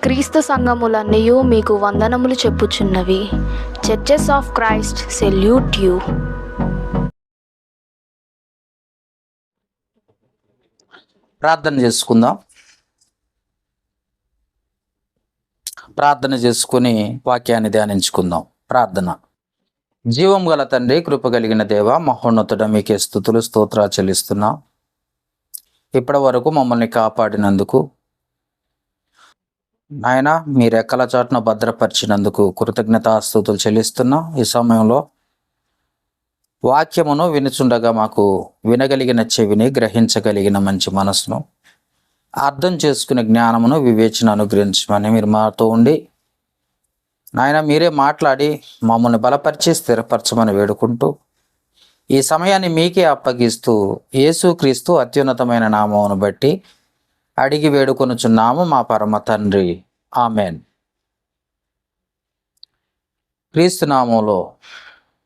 క్రీస్తు సంఘములన్నయు మీకు వందనములు చెప్పుచున్నవి. Churches of Christ salute you. ప్రార్థన చేసుకుందాం. ప్రార్థన చేసుకుని వాక్యాన్ని ధ్యానించుకుందాం. ప్రార్థన. జీవం గల తండ్రి, కృప కలిగిన దేవ, మహోన్నతుడ, మీకే స్తుతులు స్తోత్రాలు చెల్లిస్తున్నాం. ఇప్పటి వరకు మమ్మల్ని కాపాడినందుకు, ఆయన మీ రెక్కల చాటున భద్రపరిచినందుకు కృతజ్ఞతాస్తుతులు చెల్లిస్తున్నాం. ఈ సమయంలో వాక్యమును వినుచుండగా మాకు వినగలిగిన చెవిని, గ్రహించగలిగిన మంచి మనసును, అర్థం చేసుకునే జ్ఞానమును, వివేచన అనుగ్రహించమని మీరు మాతో ఉండి నాయన మీరే మాట్లాడి మమ్మల్ని బలపరిచి స్థిరపరచమని వేడుకుంటూ ఈ సమయాన్ని మీకే అప్పగిస్తూ యేసుక్రీస్తు అత్యున్నతమైన నామమును బట్టి అడిగి వేడుకొనుచున్నాము మా పరమ తండ్రి, ఆమెన్. క్రీస్తు నామములో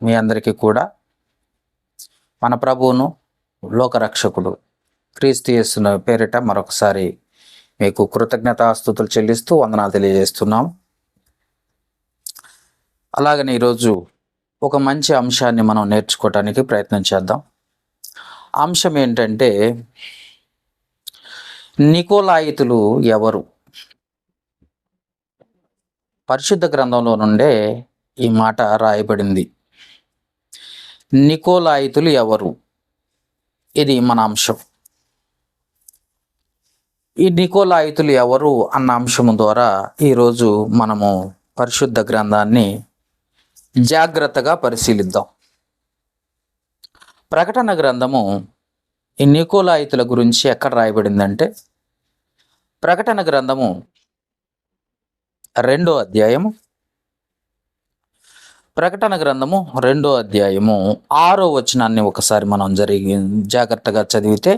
మీ అందరికీ కూడా మన ప్రభువును లోకరక్షకుడు క్రీస్తు యేసు పేరిట మరొకసారి మీకు కృతజ్ఞతాస్తుతులు చెల్లిస్తూ వందనాలు తెలియజేస్తున్నాం. అలాగని ఈరోజు ఒక మంచి అంశాన్ని మనం నేర్చుకోవటానికి ప్రయత్నం చేద్దాం. అంశం ఏంటంటే, నికోలాయితులు ఎవరు? పరిశుద్ధ గ్రంథంలో నుండే ఈ మాట రాయబడింది. నికోలాయితులు ఎవరు? ఇది మన అంశం. ఈ నికోలాయితులు ఎవరు అన్న అంశము ద్వారా ఈరోజు మనము పరిశుద్ధ గ్రంథాన్ని జాగ్రత్తగా పరిశీలిద్దాం. ప్రకటన గ్రంథము ఈ నికోలాయితుల గురించి ఎక్కడ రాయబడిందంటే, ప్రకటన గ్రంథము 2వ అధ్యాయము, ప్రకటన గ్రంథము 2వ అధ్యాయము 6వ వచనాన్ని ఒకసారి మనం జాగ్రత్తగా చదివితే,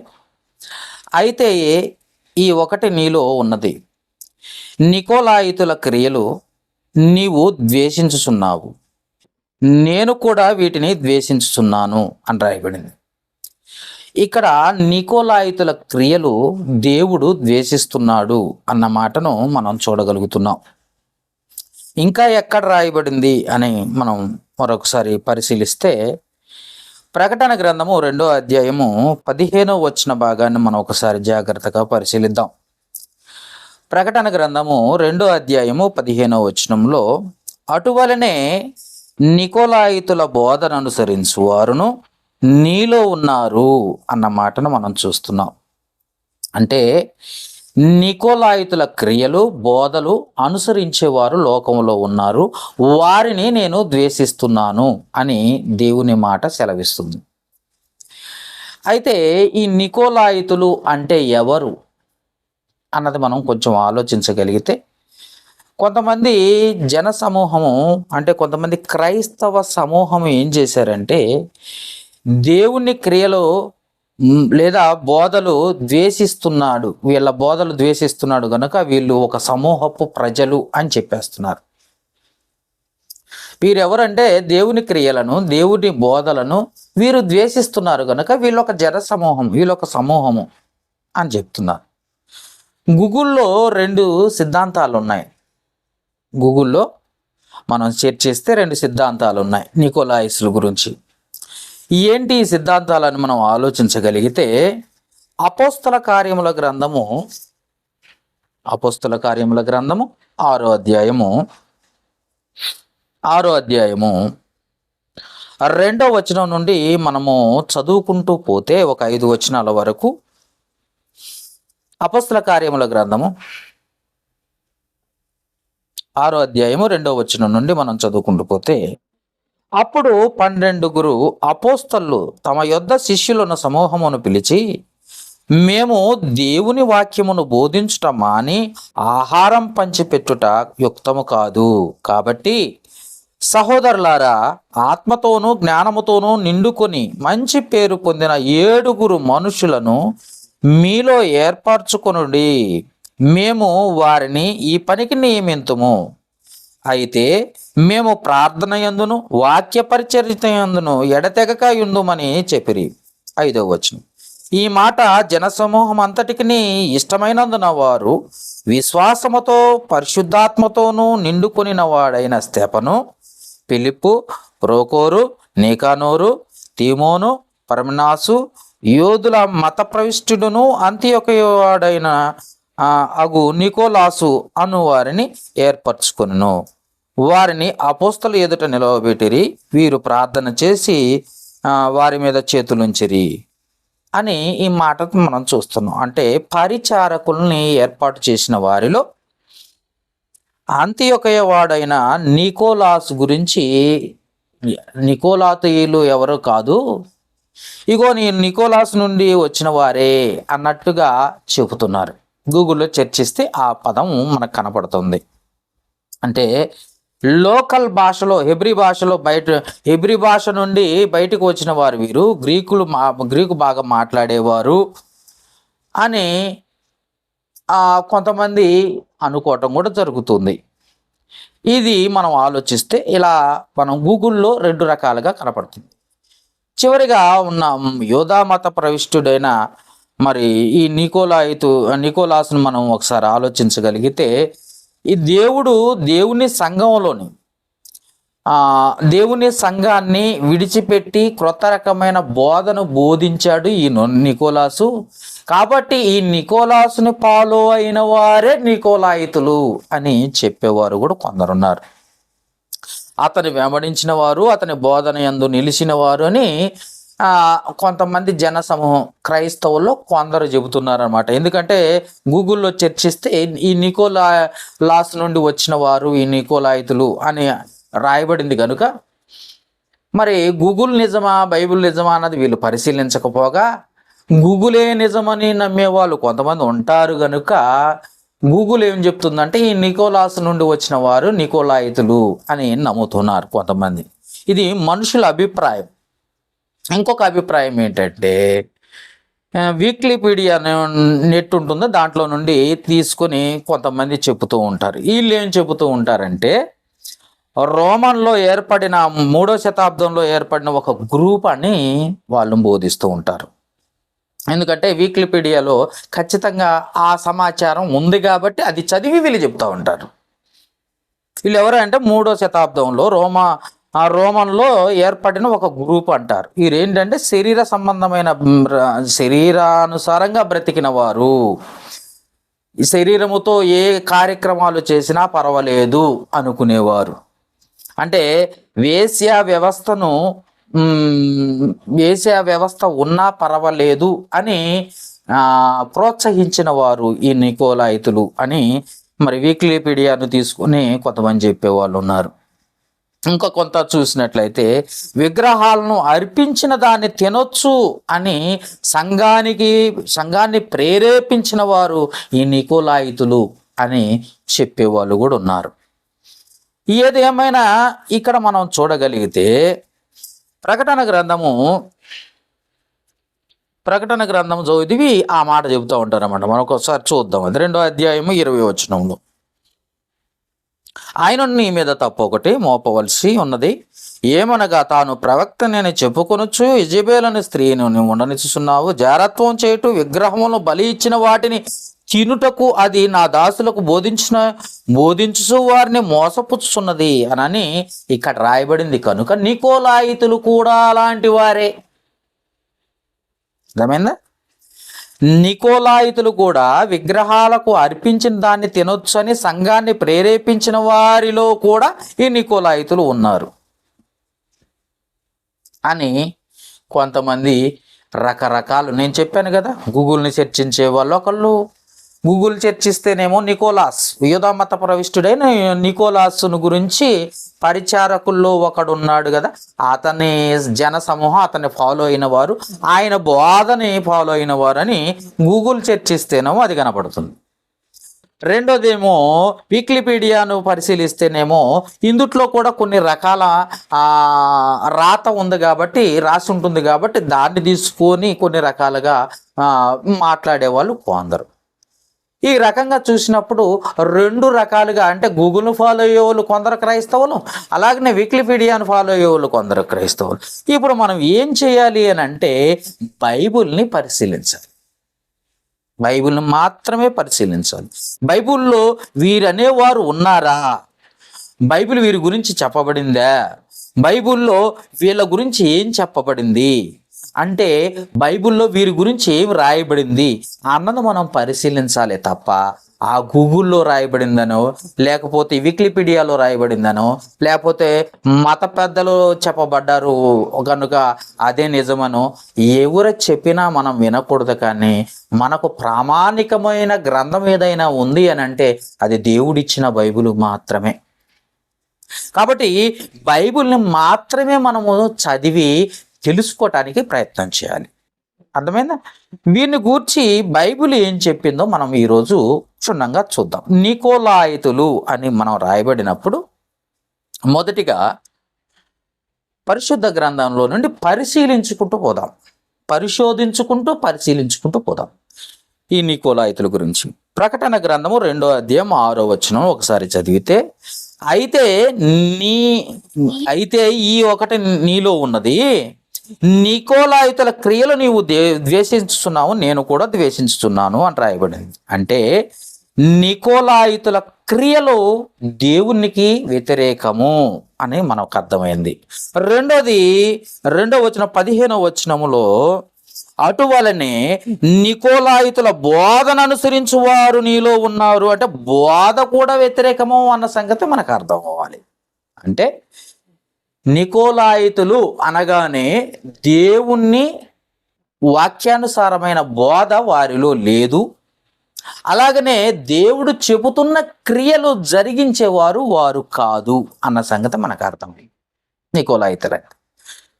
అయితే ఈ ఒకటి నీలో ఉన్నది, నికోలాయితుల క్రియలు నీవు ద్వేషించుచున్నావు, నేను కూడా వీటిని ద్వేషించుచున్నాను అని రాయబడింది. ఇక్కడ నికోలాయితుల క్రియలు దేవుడు ద్వేషిస్తున్నాడు అన్న మాటను మనం చూడగలుగుతున్నాం. ఇంకా ఎక్కడ రాయబడింది అని మనం మరొకసారి పరిశీలిస్తే, ప్రకటన గ్రంథము 2వ అధ్యాయము 15వ వచన భాగాన్ని మనం ఒకసారి జాగ్రత్తగా పరిశీలిద్దాం. ప్రకటన గ్రంథము 2వ అధ్యాయము 15వ వచనంలో, అటువలనే నికోలాయితుల బోధన అనుసరించు వారును నీలో ఉన్నారు అన్న మాటను మనం చూస్తున్నాం. అంటే నికోలాయితుల క్రియలు, బోధలు అనుసరించేవారు లోకంలో ఉన్నారు, వారిని నేను ద్వేషిస్తున్నాను అని దేవుని మాట సెలవిస్తుంది. అయితే ఈ నికోలాయితులు అంటే ఎవరు అన్నది మనం కొంచెం ఆలోచించగలిగితే, కొంతమంది జన సమూహము, అంటే కొంతమంది క్రైస్తవ సమూహం ఏం చేశారంటే, దేవుని క్రియలు లేదా బోధలు ద్వేషిస్తున్నాడు, వీళ్ళ బోధలు ద్వేషిస్తున్నాడు గనుక వీళ్ళు ఒక సమూహపు ప్రజలు అని చెప్పేస్తున్నారు. వీరెవరంటే దేవుని క్రియలను, దేవుని బోధలను వీరు ద్వేషిస్తున్నారు గనుక వీళ్ళొక జన సమూహం, వీళ్ళొక సమూహము అని చెప్తున్నారు. గూగుల్లో 2 సిద్ధాంతాలు ఉన్నాయి. గూగుల్లో మనం సెర్చ్ చేస్తే 2 సిద్ధాంతాలు ఉన్నాయి నికోలాయితుల గురించి. ఏంటి ఈ సిద్ధాంతాలను మనం ఆలోచించగలిగితే, అపోస్తల కార్యముల గ్రంథము 6వ అధ్యాయము 2వ వచనం నుండి మనము చదువుకుంటూ పోతే ఒక 5 వచనాల వరకు, అపోస్తల కార్యముల గ్రంథము 6వ అధ్యాయము 2వ వచనం నుండి మనం చదువుకుంటూ పోతే, అప్పుడు 12 అపోస్తలు తమ యొద్ద శిష్యులున్న సమూహమును పిలిచి, మేము దేవుని వాక్యమును బోధించుట మాని ఆహారం పంచిపెట్టుట యుక్తము కాదు. కాబట్టి సహోదరులారా, ఆత్మతోనూ జ్ఞానముతోనూ నిండుకొని మంచి పేరు పొందిన 7 మనుషులను మీలో ఏర్పరచుకొనుడి. మేము వారిని ఈ పనికి నియమింతుము. అయితే మేము ప్రార్థన యందును వాక్య పరిచర్య యందును ఎడతెగక యుందుమని చెప్పిరి. 5వ వచనం, ఈ మాట జనసమూహం అంతటికి ఇష్టమైనందున వారు విశ్వాసముతో పరిశుద్ధాత్మతోనూ నిండుకొనిన వాడైన స్తెఫను, ఫిలిప్పు, ప్రోకోరు, నీకానోరు, తీమోను, పర్మినాసు, యోధుల మత ప్రవిష్టుడును అంత్యొకవాడైన అగు నికోలాసు అను వారిని ఏర్పరచుకొనును. వారిని అపోస్తలు ఎదుట నిలవబెట్టిరి. వీరు ప్రార్థన చేసి వారి మీద చేతులుంచిరి అని ఈ మాట మనం చూస్తున్నాం. అంటే పరిచారకుల్ని ఏర్పాటు చేసిన వారిలో అంత్యొకయ వాడైన నికోలాసు గురించి, నికోలాతీయులు ఎవరు కాదు, ఇగో నీ నికోలాస్ నుండి వచ్చిన వారే అన్నట్టుగా చెబుతున్నారు. గూగుల్లో చర్చిస్తే ఆ పదం మనకు కనపడుతుంది. అంటే లోకల్ భాషలో, హెబ్రీ భాషలో హెబ్రీ భాష నుండి బయటకు వచ్చిన వారు వీరు, గ్రీకు బాగా మాట్లాడేవారు అని కొంతమంది అనుకోవటం కూడా జరుగుతుంది. ఇది మనం ఆలోచిస్తే ఇలా మనం గూగుల్లో 2 రకాలుగా కనపడుతుంది. చివరిగా ఉన్న యోధా మత ప్రవిష్టుడైన మరి ఈ నికోలాసును మనం ఒకసారి ఆలోచించగలిగితే, ఈ దేవుని సంఘంలోని దేవుని సంఘాన్ని విడిచిపెట్టి క్రొత్త రకమైన బోధను బోధించాడు ఈ నికోలాసు. కాబట్టి ఈ నికోలాసుని ఫాలో అయిన వారే నికోలాయితులు అని చెప్పేవారు కూడా కొందరున్నారు. అతని వెంబడించిన వారు, అతని బోధన యందు నిలిచిన వారు అని కొంతమంది జనసమూహం క్రైస్తవుల్లో కొందరు చెబుతున్నారన్నమాట. ఎందుకంటే గూగుల్లో చర్చిస్తే ఈ నికోలాస్ నుండి వచ్చిన వారు ఈ నికోలాయితులు అని రాయబడింది కనుక మరి గూగుల్ నిజమా బైబిల్ నిజమా అన్నది వీళ్ళు పరిశీలించకపోగా గూగులే నిజమని నమ్మే వాళ్ళు కొంతమంది ఉంటారు కనుక గూగుల్ ఏం చెప్తుందంటే ఈ నికోలాస్ నుండి వచ్చిన వారు నికోలాయితులు అని నమ్ముతున్నారు కొంతమంది. ఇది మనుషుల అభిప్రాయం. ఇంకొక అభిప్రాయం ఏంటంటే వికీపీడియా నెట్ ఉంటుందో దాంట్లో నుండి తీసుకొని కొంతమంది చెబుతూ ఉంటారు. వీళ్ళు ఏం చెబుతూ ఉంటారంటే రోమన్లో ఏర్పడిన 3వ శతాబ్దంలో ఏర్పడిన ఒక గ్రూప్ అని వాళ్ళు బోధిస్తూ ఉంటారు. ఎందుకంటే వికీపీడియాలో ఖచ్చితంగా ఆ సమాచారం ఉంది కాబట్టి అది చదివి వీళ్ళు చెప్తూ ఉంటారు. వీళ్ళు ఎవరంటే 3వ శతాబ్దంలో రోమన్లో ఏర్పడిన ఒక గ్రూప్ అంటారు. వీరేంటంటే శరీరానుసారంగా బ్రతికిన వారు, ఈ శరీరముతో ఏ కార్యక్రమాలు చేసినా పర్వాలేదు అనుకునేవారు. అంటే వేశ్యా వ్యవస్థ ఉన్నా పర్వాలేదు అని ప్రోత్సహించిన వారు ఈ నికోలాయితులు అని మరి వికీపీడియాను తీసుకుని కొంతమంది చెప్పేవాళ్ళు ఉన్నారు. ఇంకా కొంత చూసినట్లయితే విగ్రహాలను అర్పించిన దాన్ని తినొచ్చు అని సంఘాన్ని ప్రేరేపించిన వారు ఈ నికోలాయితులు అని చెప్పేవాళ్ళు కూడా ఉన్నారు. ఏదేమైనా ఇక్కడ మనం చూడగలిగితే ప్రకటన గ్రంథము చదివి ఆ మాట చెబుతూ ఉంటారన్నమాట. మనం ఒకసారి చూద్దాం. అది 2వ అధ్యాయము 20వ వచనంలో, ఆయన నీ మీద తప్పు ఒకటి మోపవలసి ఉన్నది, ఏమనగా తాను ప్రవక్తనని చెప్పుకొనొచ్చు ఇజబేలని స్త్రీని నువ్వు ఉండనిస్తున్నావు, జారత్వం చేయుట, విగ్రహములను బలి ఇచ్చిన వాటిని తినుటకు అది నా దాసులకు బోధించు వారిని మోసపుచ్చున్నది అని ఇక్కడ రాయబడింది. కనుక నికోలాయితులు కూడా అలాంటి వారే. అర్థమైందా? నికోలాయితులు కూడా విగ్రహాలకు అర్పించిన దాన్ని తినొచ్చు అని సంఘాన్ని ప్రేరేపించిన వారిలో కూడా ఈ నికోలాయితులు ఉన్నారు అని కొంతమంది రకరకాలు. నేను చెప్పాను కదా, గూగుల్ని చర్చించే వాళ్ళు ఒకళ్ళు, గూగుల్ చర్చిస్తేనేమో నికోలాస్ యూదా మత ప్రవిష్టుడైన నికోలాసును గురించి పరిచారకుల్లో ఒకడున్నాడు కదా, అతని జన సమూహం అతన్ని ఫాలో అయిన వారు, ఆయన బోధని ఫాలో అయిన వారు అని గూగుల్ చర్చిస్తేనేమో అది కనపడుతుంది. రెండోదేమో వికీపీడియాను పరిశీలిస్తేనేమో ఇందుట్లో కూడా కొన్ని రకాల రాత ఉంది కాబట్టి, రాసి ఉంటుంది కాబట్టి దాన్ని తీసుకొని కొన్ని రకాలుగా మాట్లాడేవాళ్ళు కొందరు. ఈ రకంగా చూసినప్పుడు రెండు రకాలుగా, అంటే గూగుల్ను ఫాలో అయ్యే వాళ్ళు కొందరు క్రైస్తవులు, అలాగనే వికీపీడియాను ఫాలో అయ్యే వాళ్ళు కొందరు క్రైస్తవులు. ఇప్పుడు మనం ఏం చేయాలి అని అంటే బైబిల్ని పరిశీలించాలి. బైబిల్ని మాత్రమే పరిశీలించాలి. బైబిల్లో వీరనేవారు ఉన్నారా? బైబిల్ వీరి గురించి చెప్పబడిందా? బైబిల్లో వీళ్ళ గురించి ఏం చెప్పబడింది అంటే బైబిల్లో వీరి గురించి ఏం రాయబడింది అన్నది మనం పరిశీలించాలి తప్ప ఆ గూగుల్లో రాయబడిందనో, లేకపోతే వికీపీడియాలో రాయబడిందనో, లేకపోతే మత పెద్దలు చెప్పబడ్డారు కనుక అదే నిజమనో ఎవరు చెప్పినా మనం వినకూడదు. కానీ మనకు ప్రామాణికమైన గ్రంథం ఏదైనా ఉంది అని అంటే అది దేవుడిచ్చిన బైబిల్ మాత్రమే. కాబట్టి బైబిల్ని మాత్రమే మనము చదివి తెలుసుకోవటానికి ప్రయత్నం చేయాలి. అర్థమైందా? వీరిని గూర్చి బైబిల్ ఏం చెప్పిందో మనం ఈరోజు క్షుణ్ణంగా చూద్దాం. నికోలాయితులు అని మనం రాయబడినప్పుడు మొదటిగా పరిశుద్ధ గ్రంథంలో నుండి పరిశీలించుకుంటూ పోదాం ఈ నికోలాయితుల గురించి. ప్రకటన గ్రంథము 2వ అధ్యాయం 6వ వచనం ఒకసారి చదివితే, అయితే ఈ ఒకటి నీలో ఉన్నది, నికోలాయితుల క్రియలు నీవు ద్వేషించుతున్నావు, నేను కూడా ద్వేషించుతున్నాను అని రాయబడింది. అంటే నికోలాయితుల క్రియలు దేవునికి వ్యతిరేకము అని మనకు అర్థమైంది. రెండవ వచనం 15వ వచనములో అటువలనే నికోలాయితుల బోధన అనుసరించు వారు నీలో ఉన్నారు అంటే బోధ కూడా వ్యతిరేకము అన్న సంగతి మనకు అర్థం అవ్వాలి. అంటే నికోలాయితులు అనగానే దేవుణ్ణి వాక్యానుసారమైన బోధ వారిలో లేదు, అలాగనే దేవుడు చెబుతున్న క్రియలు జరిగించేవారు వారు కాదు అన్న సంగతి మనకు అర్థమైంది. నికోలాయితులు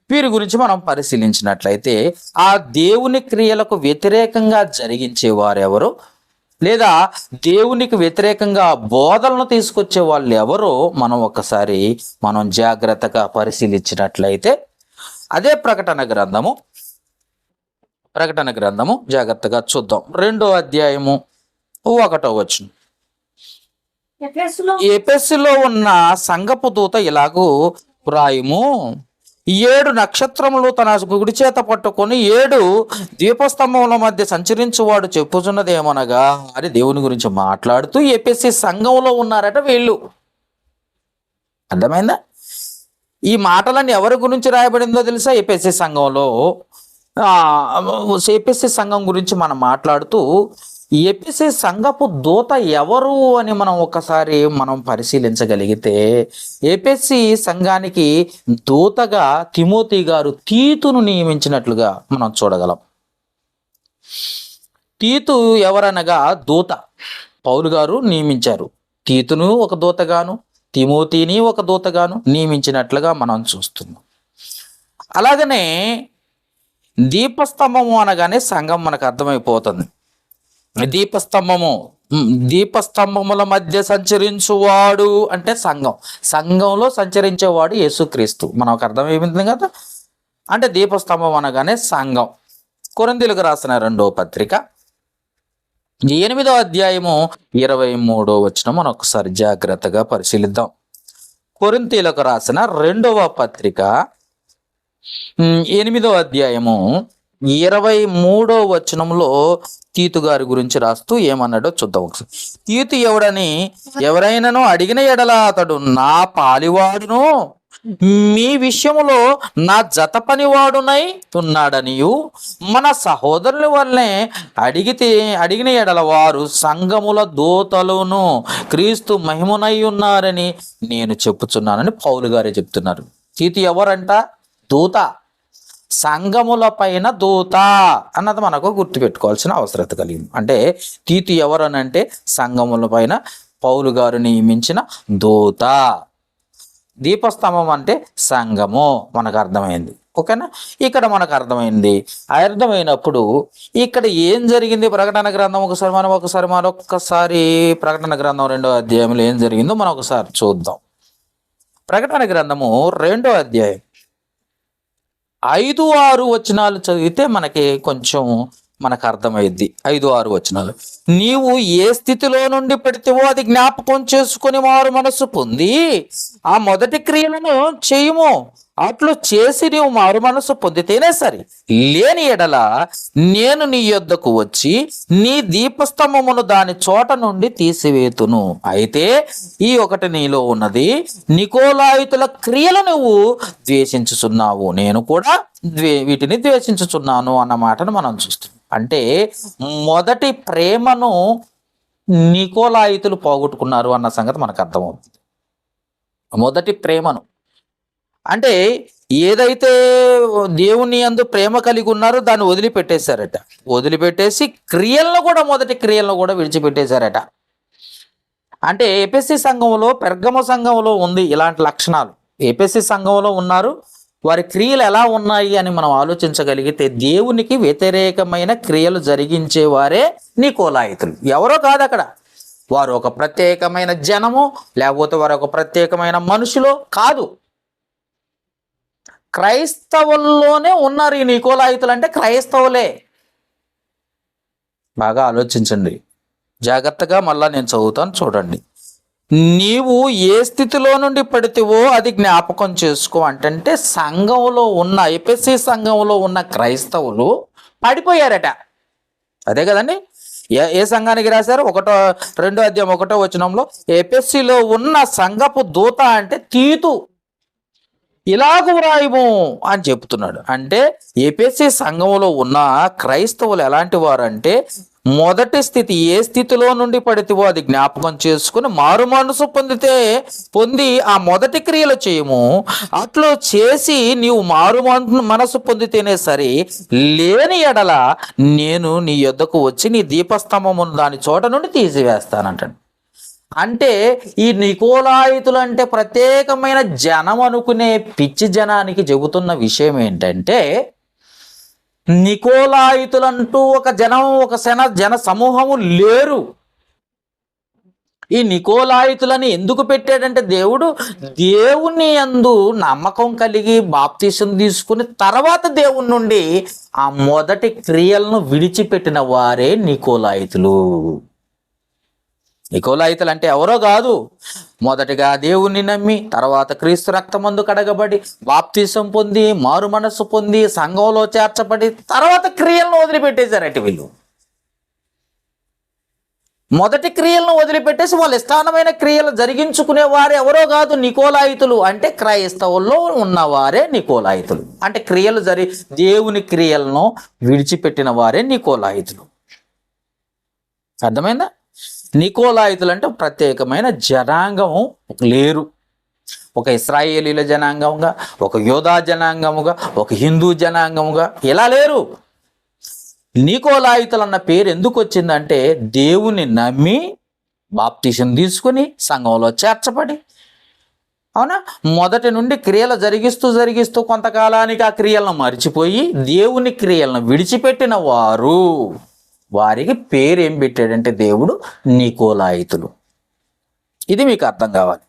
వీరి గురించి మనం పరిశీలించినట్లయితే ఆ దేవుని క్రియలకు వ్యతిరేకంగా జరిగించేవారు ఎవరు, లేదా దేవునికి వ్యతిరేకంగా బోధలను తీసుకొచ్చే వాళ్ళు ఎవరో మనం జాగ్రత్తగా పరిశీలించినట్లయితే అదే ప్రకటన గ్రంథము జాగ్రత్తగా చూద్దాం. 2వ అధ్యాయము 1వ వచనం. ఎఫెసులో ఉన్న సంఘపు దూత ఇలాగూ వ్రాయుము, 7 నక్షత్రములు తన కుడి చేత పట్టుకొని 7 దీపస్తంభముల మధ్య సంచరించువాడు చెప్పుచున్నదేమనగా అని దేవుని గురించి మాట్లాడుతూ ఎఫెసీ సంఘంలో ఉన్నారట వీళ్ళు. అర్థమైందా? ఈ మాటలన్నీ ఎవరి గురించి రాయబడిందో తెలుసా? ఎఫెసీ సంఘం గురించి మనం మాట్లాడుతూ ఎఫెసీ సంఘపు దూత ఎవరు అని మనం పరిశీలించగలిగితే ఎఫెసీ సంఘానికి దూతగా తిమోతి గారు తీతును నియమించినట్లుగా మనం చూడగలం. తీతు ఎవరనగా దూత. పౌలు గారు నియమించారు. తీతును ఒక దూతగాను తిమోతిని ఒక దూతగాను నియమించినట్లుగా మనం చూస్తున్నాం. అలాగనే దీపస్తంభము అనగానే సంఘం మనకు అర్థమైపోతుంది. దీపస్తంభముల మధ్య సంచరించువాడు అంటే సంఘంలో సంచరించేవాడు యేసుక్రీస్తు. మనకు అర్థమైంది కదా. అంటే దీపస్తంభం అనగానే సంఘం. కొరింథీయులకు రాసిన 2వ పత్రిక 8వ అధ్యాయము 23వ వచనం మనం ఒకసారి జాగ్రత్తగా పరిశీలిద్దాం. కొరింథీయులకు రాసిన 2వ పత్రిక 8వ అధ్యాయము 23వ వచనంలో తీతు గారి గురించి రాస్తూ ఏమన్నాడో చూద్దాం ఒకసారి. తీతు ఎవరైనాను అడిగిన ఎడల అతడు నా పాలివాడును మీ విషయములో నా జత పనివాడునై ఉన్నాడనియు మన సహోదరుల వల్లనే అడిగిన ఎడల వారు సంఘముల దూతలును క్రీస్తు మహిమనై ఉన్నారని నేను చెప్పుచున్నానని పౌలు గారే చెప్తున్నారు. తీతు ఎవరంట? దూత. సంఘముల పైన దూత అన్నది మనకు గుర్తుపెట్టుకోవాల్సిన అవసరత కలిగింది. అంటే తీతు ఎవరనంటే సంఘముల పైన పౌలు గారు నియమించిన దూత. దీపస్తంభం అంటే సంఘము మనకు అర్థమైంది. ఓకేనా? ఇక్కడ మనకు అర్థమైనప్పుడు ఇక్కడ ఏం జరిగింది? ప్రకటన గ్రంథం మరొకసారి ప్రకటన గ్రంథం 2వ అధ్యాయంలో ఏం జరిగిందో మనం ఒకసారి చూద్దాం. ప్రకటన గ్రంథము 2వ అధ్యాయం 5-6 వచనాలు చదివితే మనకి కొంచెం మనకు అర్థమైద్ది. 5-6 వచనాలు. నీవు ఏ స్థితిలో నుండి పెడితేవో అది జ్ఞాపకం చేసుకుని మారు మనస్సు పొంది ఆ మొదటి క్రియలను చేయుము. అట్లు చేసి నీవు మారు మనస్సు పొందితేనే సరి. లేని ఎడల నేను నీ యొద్దకు వచ్చి నీ దీపస్తంభమును దాని చోట నుండి తీసివేతును. అయితే ఈ ఒకటి నీలో ఉన్నది, నికోలాయితుల క్రియలు నువ్వు ద్వేషించుచున్నావు, నేను కూడా వీటిని ద్వేషించుచున్నాను అన్న మాటను మనం చూస్తాం. అంటే మొదటి ప్రేమను నికోలాయితులు పోగొట్టుకున్నారు అన్న సంగతి మనకు అర్థమవుతుంది. మొదటి ప్రేమను అంటే ఏదైతే దేవుని యందు ప్రేమ కలిగి ఉన్నారో దాన్ని వదిలిపెట్టేశారట. వదిలిపెట్టేసి క్రియలను కూడా, మొదటి క్రియలను కూడా విడిచిపెట్టేశారట. అంటే ఎఫెసీ సంఘంలో, పెర్గమ సంఘంలో ఉంది ఇలాంటి లక్షణాలు. ఎఫెసీ సంఘంలో ఉన్నారు, వారి క్రియలు ఎలా ఉన్నాయి అని మనం ఆలోచించగలిగితే దేవునికి వ్యతిరేకమైన క్రియలు జరిగించేవారే నికోలాయితులు. ఎవరో కాదు అక్కడ. వారు ఒక ప్రత్యేకమైన జనము, లేకపోతే వారు ఒక ప్రత్యేకమైన మనుషులో కాదు, క్రైస్తవుల్లోనే ఉన్నారు ఈ నికోలాయితులు. అంటే క్రైస్తవులే. బాగా ఆలోచించండి జాగ్రత్తగా. మళ్ళా నేను చదువుతాను, చూడండి. నీవు ఏ స్థితిలో నుండి పడితేవో అది జ్ఞాపకం చేసుకో అంటే సంఘంలో ఉన్న, ఎఫెసీ సంఘంలో ఉన్న క్రైస్తవులు పడిపోయారట. అదే కదండి. ఏ సంఘానికి రాశారు? 2వ అధ్యాయం 1వ వచనంలో ఎఫెసీలో ఉన్న సంఘపు దూత అంటే తీతు ఇలాగ వ్రాయము అని చెప్తున్నాడు. అంటే ఎఫెసీ సంఘంలో ఉన్న క్రైస్తవులు ఎలాంటి వారంటే, మొదటి స్థితి ఏ స్థితిలో నుండి పడితేవో అది జ్ఞాపకం చేసుకుని మారు మనసు పొంది ఆ మొదటి క్రియలు చేయము. అట్లు చేసి నీవు మారు మనసు పొందితేనే సరే. లేని ఎడల నేను నీ యొద్దకు వచ్చి నీ దీపస్తంభమును దాని చోట నుండి తీసివేస్తానంటాడు. అంటే ఈ నికోలాయితులు అంటే ప్రత్యేకమైన జనం అనుకునే పిచ్చి జనానికి చెబుతున్న విషయం ఏంటంటే, నికోలాయితులంటూ ఒక జన సమూహము లేరు. ఈ నికోలాయితులని ఎందుకు పెట్టాడంటే దేవుని యందు నమ్మకం కలిగి బాప్తీసం తీసుకుని తర్వాత దేవుని నుండి ఆ మొదటి క్రియలను విడిచిపెట్టిన వారే నికోలాయితులు. నికోలాయితులు అంటే ఎవరో కాదు, మొదటిగా దేవుణ్ణి నమ్మి తర్వాత క్రీస్తు రక్తమందు కడగబడి బాప్తీసం పొంది మారు మనస్సు పొంది సంఘంలో చేర్చబడి తర్వాత క్రియలను వదిలిపెట్టేశారట. వీళ్ళు మొదటి క్రియలను వదిలిపెట్టేసి వాళ్ళ ఇష్టానమైన క్రియలు జరిగించుకునే వారు ఎవరో కాదు నికోలాయితులు. అంటే క్రైస్తవుల్లో ఉన్నవారే నికోలాయితులు. అంటే దేవుని క్రియలను విడిచిపెట్టిన వారే నికోలాయితులు. అర్థమైందా? నికోలాయితులు అంటే ప్రత్యేకమైన జనాంగము లేరు. ఒక ఇశ్రాయేలీల జనాంగముగా, ఒక యోధా జనాంగముగా, ఒక హిందూ జనాంగముగా ఇలా లేరు. నికోలాయితులు అన్న పేరు ఎందుకు వచ్చిందంటే, దేవుని నమ్మి బాప్తీసం తీసుకుని సంఘంలో చేర్చబడి, అవునా, మొదటి నుండి క్రియలు జరిగిస్తూ కొంతకాలానికి ఆ క్రియలను మర్చిపోయి దేవుని క్రియలను విడిచిపెట్టిన వారికి పేరు ఏం పెట్టాడంటే దేవుడు నికోలాయితులు. ఇది మీకు అర్థం కావాలి.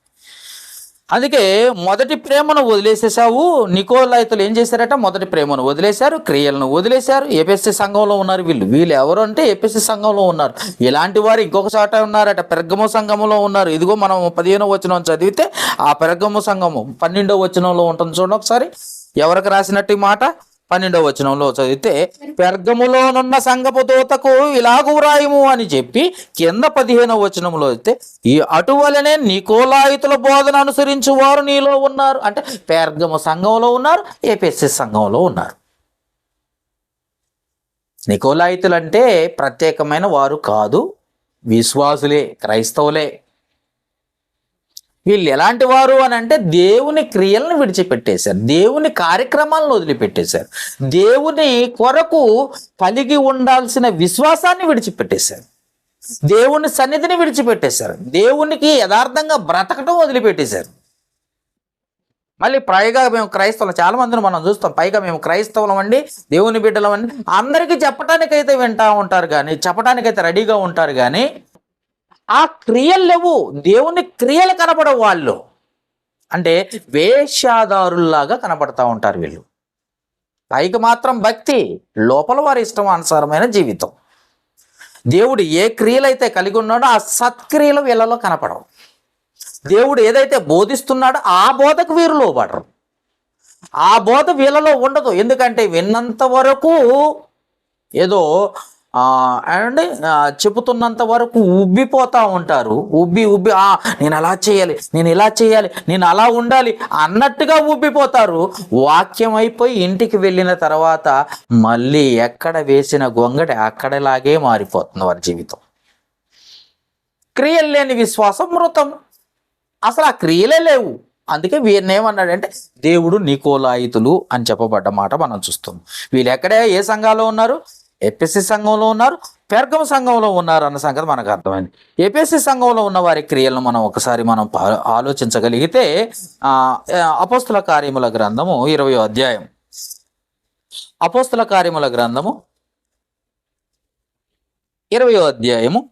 అందుకే మొదటి ప్రేమను వదిలేసేసావు. నికోలాయితులు ఏం చేశారట? మొదటి ప్రేమను వదిలేశారు, క్రియలను వదిలేశారు. ఎఫెసీ సంఘంలో ఉన్నారు వీళ్ళు ఎవరు అంటే ఎఫెసీ సంఘంలో ఉన్నారు. ఇలాంటి వారు ఇంకొక చోట ఉన్నారట, పెర్గము సంఘంలో ఉన్నారు. ఇదిగో మనం 15వ వచనం చదివితే ఆ పెర్గము సంఘము 12వ వచనంలో ఉంటుంది. చూడండి ఒకసారి ఎవరికి రాసినట్టు ఈ మాట. 12వ వచనంలో చదివితే, పెర్గములోనున్న సంఘపు దూతకు ఇలాగు వ్రాయము అని చెప్పి కింద 15వ వచనంలో అయితే, ఈ అటువలనే నికోలాయితుల బోధన అనుసరించు వారు నీలో ఉన్నారు. అంటే పెర్గము సంఘంలో ఉన్నారు, ఎఫెసీ సంఘంలో ఉన్నారు. నికోలాయితులు అంటే ప్రత్యేకమైన వారు కాదు, విశ్వాసులే, క్రైస్తవులే. వీళ్ళు ఎలాంటి వారు అని అంటే దేవుని క్రియలను విడిచిపెట్టేశారు, దేవుని కార్యక్రమాలను వదిలిపెట్టేశారు, దేవుని కొరకు కలిగి ఉండాల్సిన విశ్వాసాన్ని విడిచిపెట్టేశారు, దేవుని సన్నిధిని విడిచిపెట్టేశారు, దేవునికి యథార్థంగా బ్రతకటం వదిలిపెట్టేశారు. మళ్ళీ పైగా మేము క్రైస్తవులు, చాలా మందిని మనం చూస్తాం, పైగా మేము క్రైస్తవులం అండి, దేవుని బిడ్డలం అండి, అందరికీ చెప్పడానికైతే వింటూ ఉంటారు కానీ, చెప్పడానికైతే రెడీగా ఉంటారు కానీ ఆ క్రియలు లేవు. దేవుని క్రియలు కనపడవు. వాళ్ళు అంటే వేషాదారుల్లాగా కనపడతా ఉంటారు వీళ్ళు. పైకి మాత్రం భక్తి, లోపల వారి ఇష్టానుసారమైన జీవితం. దేవుడు ఏ క్రియలైతే కలిగి ఉన్నాడో ఆ సత్క్రియలు వీళ్ళలో కనపడవు. దేవుడు ఏదైతే బోధిస్తున్నాడో ఆ బోధకు వీరు లోబడరు. ఆ బోధ వీళ్ళలో ఉండదు. ఎందుకంటే విన్నంత వరకు ఏదో అండ్ చెబుతున్నంత వరకు ఉబ్బిపోతూ ఉంటారు. ఉబ్బి నేను అలా చేయాలి, నేను ఇలా చేయాలి, నేను అలా ఉండాలి అన్నట్టుగా ఉబ్బిపోతారు. వాక్యం అయిపోయి ఇంటికి వెళ్ళిన తర్వాత మళ్ళీ ఎక్కడ వేసిన గొంగడి అక్కడలాగే మారిపోతుంది వారి జీవితం. క్రియలు లేని విశ్వాసం మృతం. అసలు ఆ క్రియలే లేవు. అందుకే వీరిని ఏమన్నాడంటే దేవుడు నికోలాయితులు అని చెప్పబడ్డ మాట మనం చూస్తాం. వీళ్ళు ఎక్కడే ఏ సంఘాల్లో ఉన్నారు? ఎఫెసీ సంఘంలో ఉన్నారు, పెర్గము సంఘంలో ఉన్నారు అన్న సంగతి మనకు అర్థమైంది. ఎఫెసీ సంఘంలో ఉన్న వారి క్రియలను మనం ఒకసారి ఆలోచించగలిగితే అపోస్తుల కార్యముల గ్రంథము 20వ అధ్యాయం, అపోస్తుల కార్యముల గ్రంథము 20వ అధ్యాయము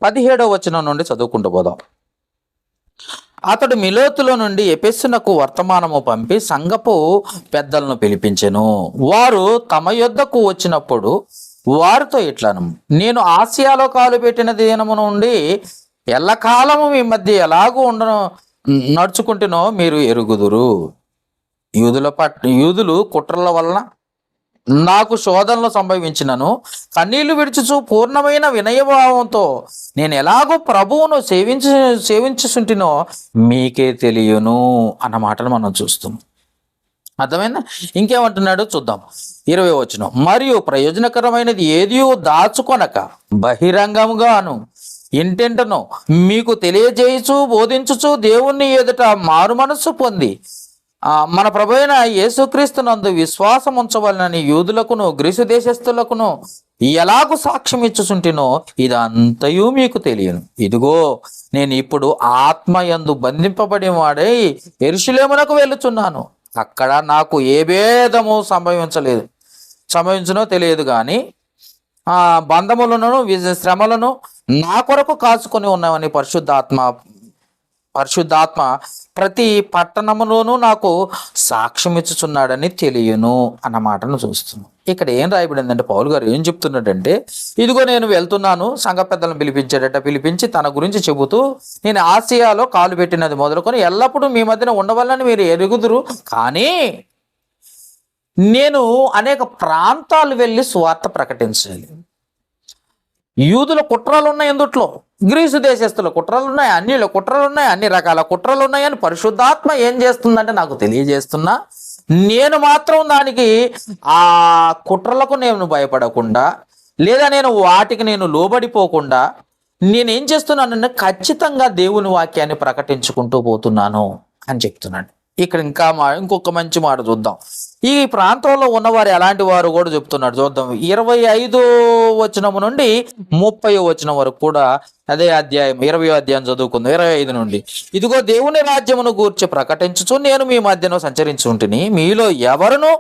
17వ వచనం నుండి చదువుకుంటూ పోదాం. అతడు మిలోతులో నుండి ఎఫెసునకు వర్తమానము పంపి సంఘపు పెద్దలను పిలిపించెను. వారు తమ యొద్దకు వచ్చినప్పుడు వారితో ఇట్లను, నేను ఆసియాలో కాలు పెట్టిన దినము నుండి ఎల్లకాలము మీ మధ్య ఎలాగూ నడుచుకుంటునో మీరు ఎరుగుదురు. యూదులు కుట్రల వలన నాకు శోధనలు సంభవించినను కన్నీళ్లు విడుచుచు పూర్ణమైన వినయభావంతో నేను ఎలాగో ప్రభువును సేవించుచుంటినో మీకే తెలియను అన్న మాటను మనం చూస్తున్నాం. అర్థమైందా? ఇంకేమంటున్నాడో చూద్దాం. 20వ వచనం, మరియు ప్రయోజనకరమైనది ఏది దాచుకొనక బహిరంగముగాను ఇంటెంటను మీకు తెలియజేయుచు బోధించుచు దేవుణ్ణి ఎదుట మారు మనస్సు పొంది మన ప్రభు అయిన యేసుక్రీస్తునందు విశ్వాసం ఉంచవలనని యూదులకును గ్రీసు దేశస్థులకును ఎలాగూ సాక్ష్యం ఇచ్చుచుంటినో ఇదంతయు మీకు తెలియను. ఇదిగో నేను ఇప్పుడు ఆత్మయందు బంధింపబడి వాడై యెరూషలేమునకు వెళ్ళుచున్నాను. అక్కడ నాకు ఏ భేదము సంభవించునో తెలియదు, కానీ బంధములను శ్రమలను నా కొరకు కాచుకొని ఉన్నామని పరిశుద్ధాత్మ ప్రతి పట్టణములోనూ నాకు సాక్ష్యం ఇచ్చుచున్నాడని తెలియను అన్న మాటను చూస్తున్నాం. ఇక్కడ ఏం రాయబడిందంటే పౌలు గారు ఏం చెప్తున్నాడంటే, ఇదిగో నేను వెళ్తున్నాను, సంఘ పెద్దలను పిలిపించి తన గురించి చెబుతూ, నేను ఆసియాలో కాలు పెట్టినది మొదలుకొని ఎల్లప్పుడూ మీ మధ్యన ఉండవాలని మీరు ఎరుగుదురు, కానీ నేను అనేక ప్రాంతాలు వెళ్ళి సువార్త ప్రకటించాలి. యూదుల కుట్రలు ఉన్నాయి ఎందుట్లో, గ్రీసు దేశస్తుల కుట్రలు ఉన్నాయి, అన్యుల కుట్రలు ఉన్నాయి, అన్ని రకాల కుట్రలు ఉన్నాయని పరిశుద్ధాత్మ ఏం చేస్తుందంటే నాకు తెలియజేస్తున్నా. నేను మాత్రం దానికి ఆ కుట్రలకు నేను భయపడకుండా, లేదా నేను వాటికి నేను లోబడిపోకుండా నేనేం చేస్తున్నానంటే ఖచ్చితంగా దేవుని వాక్యాన్ని ప్రకటించుకుంటూ పోతున్నాను అని చెప్తున్నాను. ఇక్కడ ఇంకొక మంచి మాట చూద్దాం. ఈ ప్రాంతంలో ఉన్నవారు ఎలాంటి వారు కూడా చెప్తున్నాడు. చూద్దాం. 25వ వచనము నుండి 30వ వచనం వరకు కూడా అదే అధ్యాయం 20వ అధ్యాయం చదువుకుందాం. 25 నుండి, ఇదిగో దేవుని రాజ్యమును గూర్చి ప్రకటించుచు నేను మీ మధ్యను సంచరించుంటిని, మీలో ఎవరును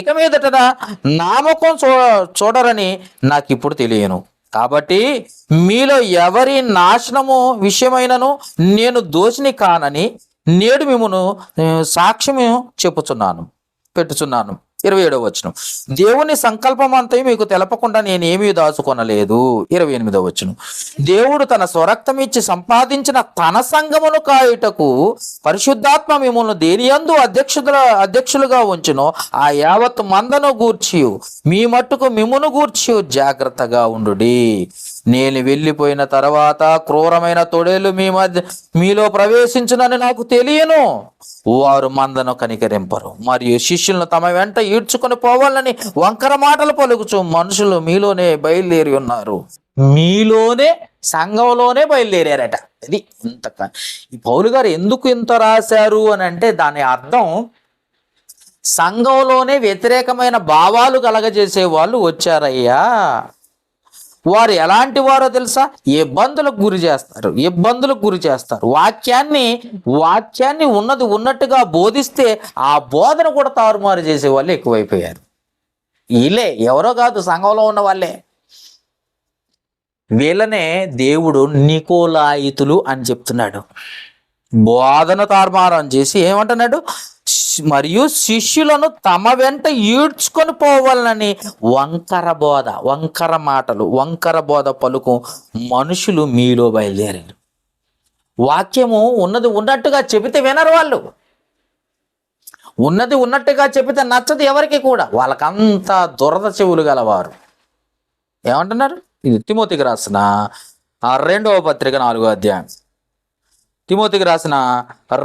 ఇక మీదట నా ముఖం చూడరని నాకు ఇప్పుడు తెలియను. కాబట్టి మీలో ఎవరి నాశనము విషయమైనను నేను దోషిని కానని నేడు మిమ్మును సాక్ష్యము పెట్టుచున్నాను. 27వ వచనం, దేవుని సంకల్పం అంతా మీకు తెలపకుండా నేనేమీ దాచుకొనలేదు. 28వ వచనం, దేవుడు తన స్వరక్తం ఇచ్చి సంపాదించిన తన సంఘమును కాయుటకు పరిశుద్ధాత్మ మిమ్మల్ని దేనియందు అధ్యక్షులుగా ఉంచును ఆ యావత్ మందను గూర్చి మీ మట్టుకు మిమ్మును గూర్చి జాగ్రత్తగా ఉండుడి. నేను వెళ్ళిపోయిన తర్వాత క్రూరమైన తొడేలు మీలో ప్రవేశించునని నాకు తెలియను. వారు మందను కనికరింపరు మరియు శిష్యులను తమ వెంట ఈడ్చుకొని పోవాలని వంకర మాటలు పలుకుచు మనుషులు మీలోనే బయలుదేరి ఉన్నారు. మీలోనే సంఘంలోనే బయలుదేరారట. ఇది ఈ పౌలు గారు ఎందుకు ఇంత రాశారు అని అంటే దాని అర్థం సంఘంలోనే వ్యతిరేకమైన భావాలు కలగజేసే వాళ్ళు వచ్చారయ్యా. వారు ఎలాంటి వారో తెలుసా? ఇబ్బందులకు గురి చేస్తారు. వాక్యాన్ని ఉన్నది ఉన్నట్టుగా బోధిస్తే ఆ బోధన కూడా తారుమారు చేసే వాళ్ళు ఎక్కువైపోయారు. వీళ్ళే ఎవరో కాదు, సంఘంలో ఉన్న వాళ్ళే. వీళ్ళనే దేవుడు నికోలాయితులు అని చెప్తున్నాడు. బోధన తారుమారం చేసి ఏమంటున్నాడు? మరియు శిష్యులను తమ వెంట ఈడ్చుకొని పోవాలని వంకర మాటలు వంకర బోధ పలుకు మనుషులు మీలో బయలుదేరారు. వాక్యము ఉన్నది ఉన్నట్టుగా చెబితే వినరు వాళ్ళు. ఉన్నది ఉన్నట్టుగా చెబితే నచ్చదు ఎవరికి కూడా. వాళ్ళకంతా దురద చెవులు గలవారు. ఏమంటున్నారు? ఇది తిమోతికి రాసిన 2వ పత్రిక 4వ అధ్యాయం. తిమోతికి రాసిన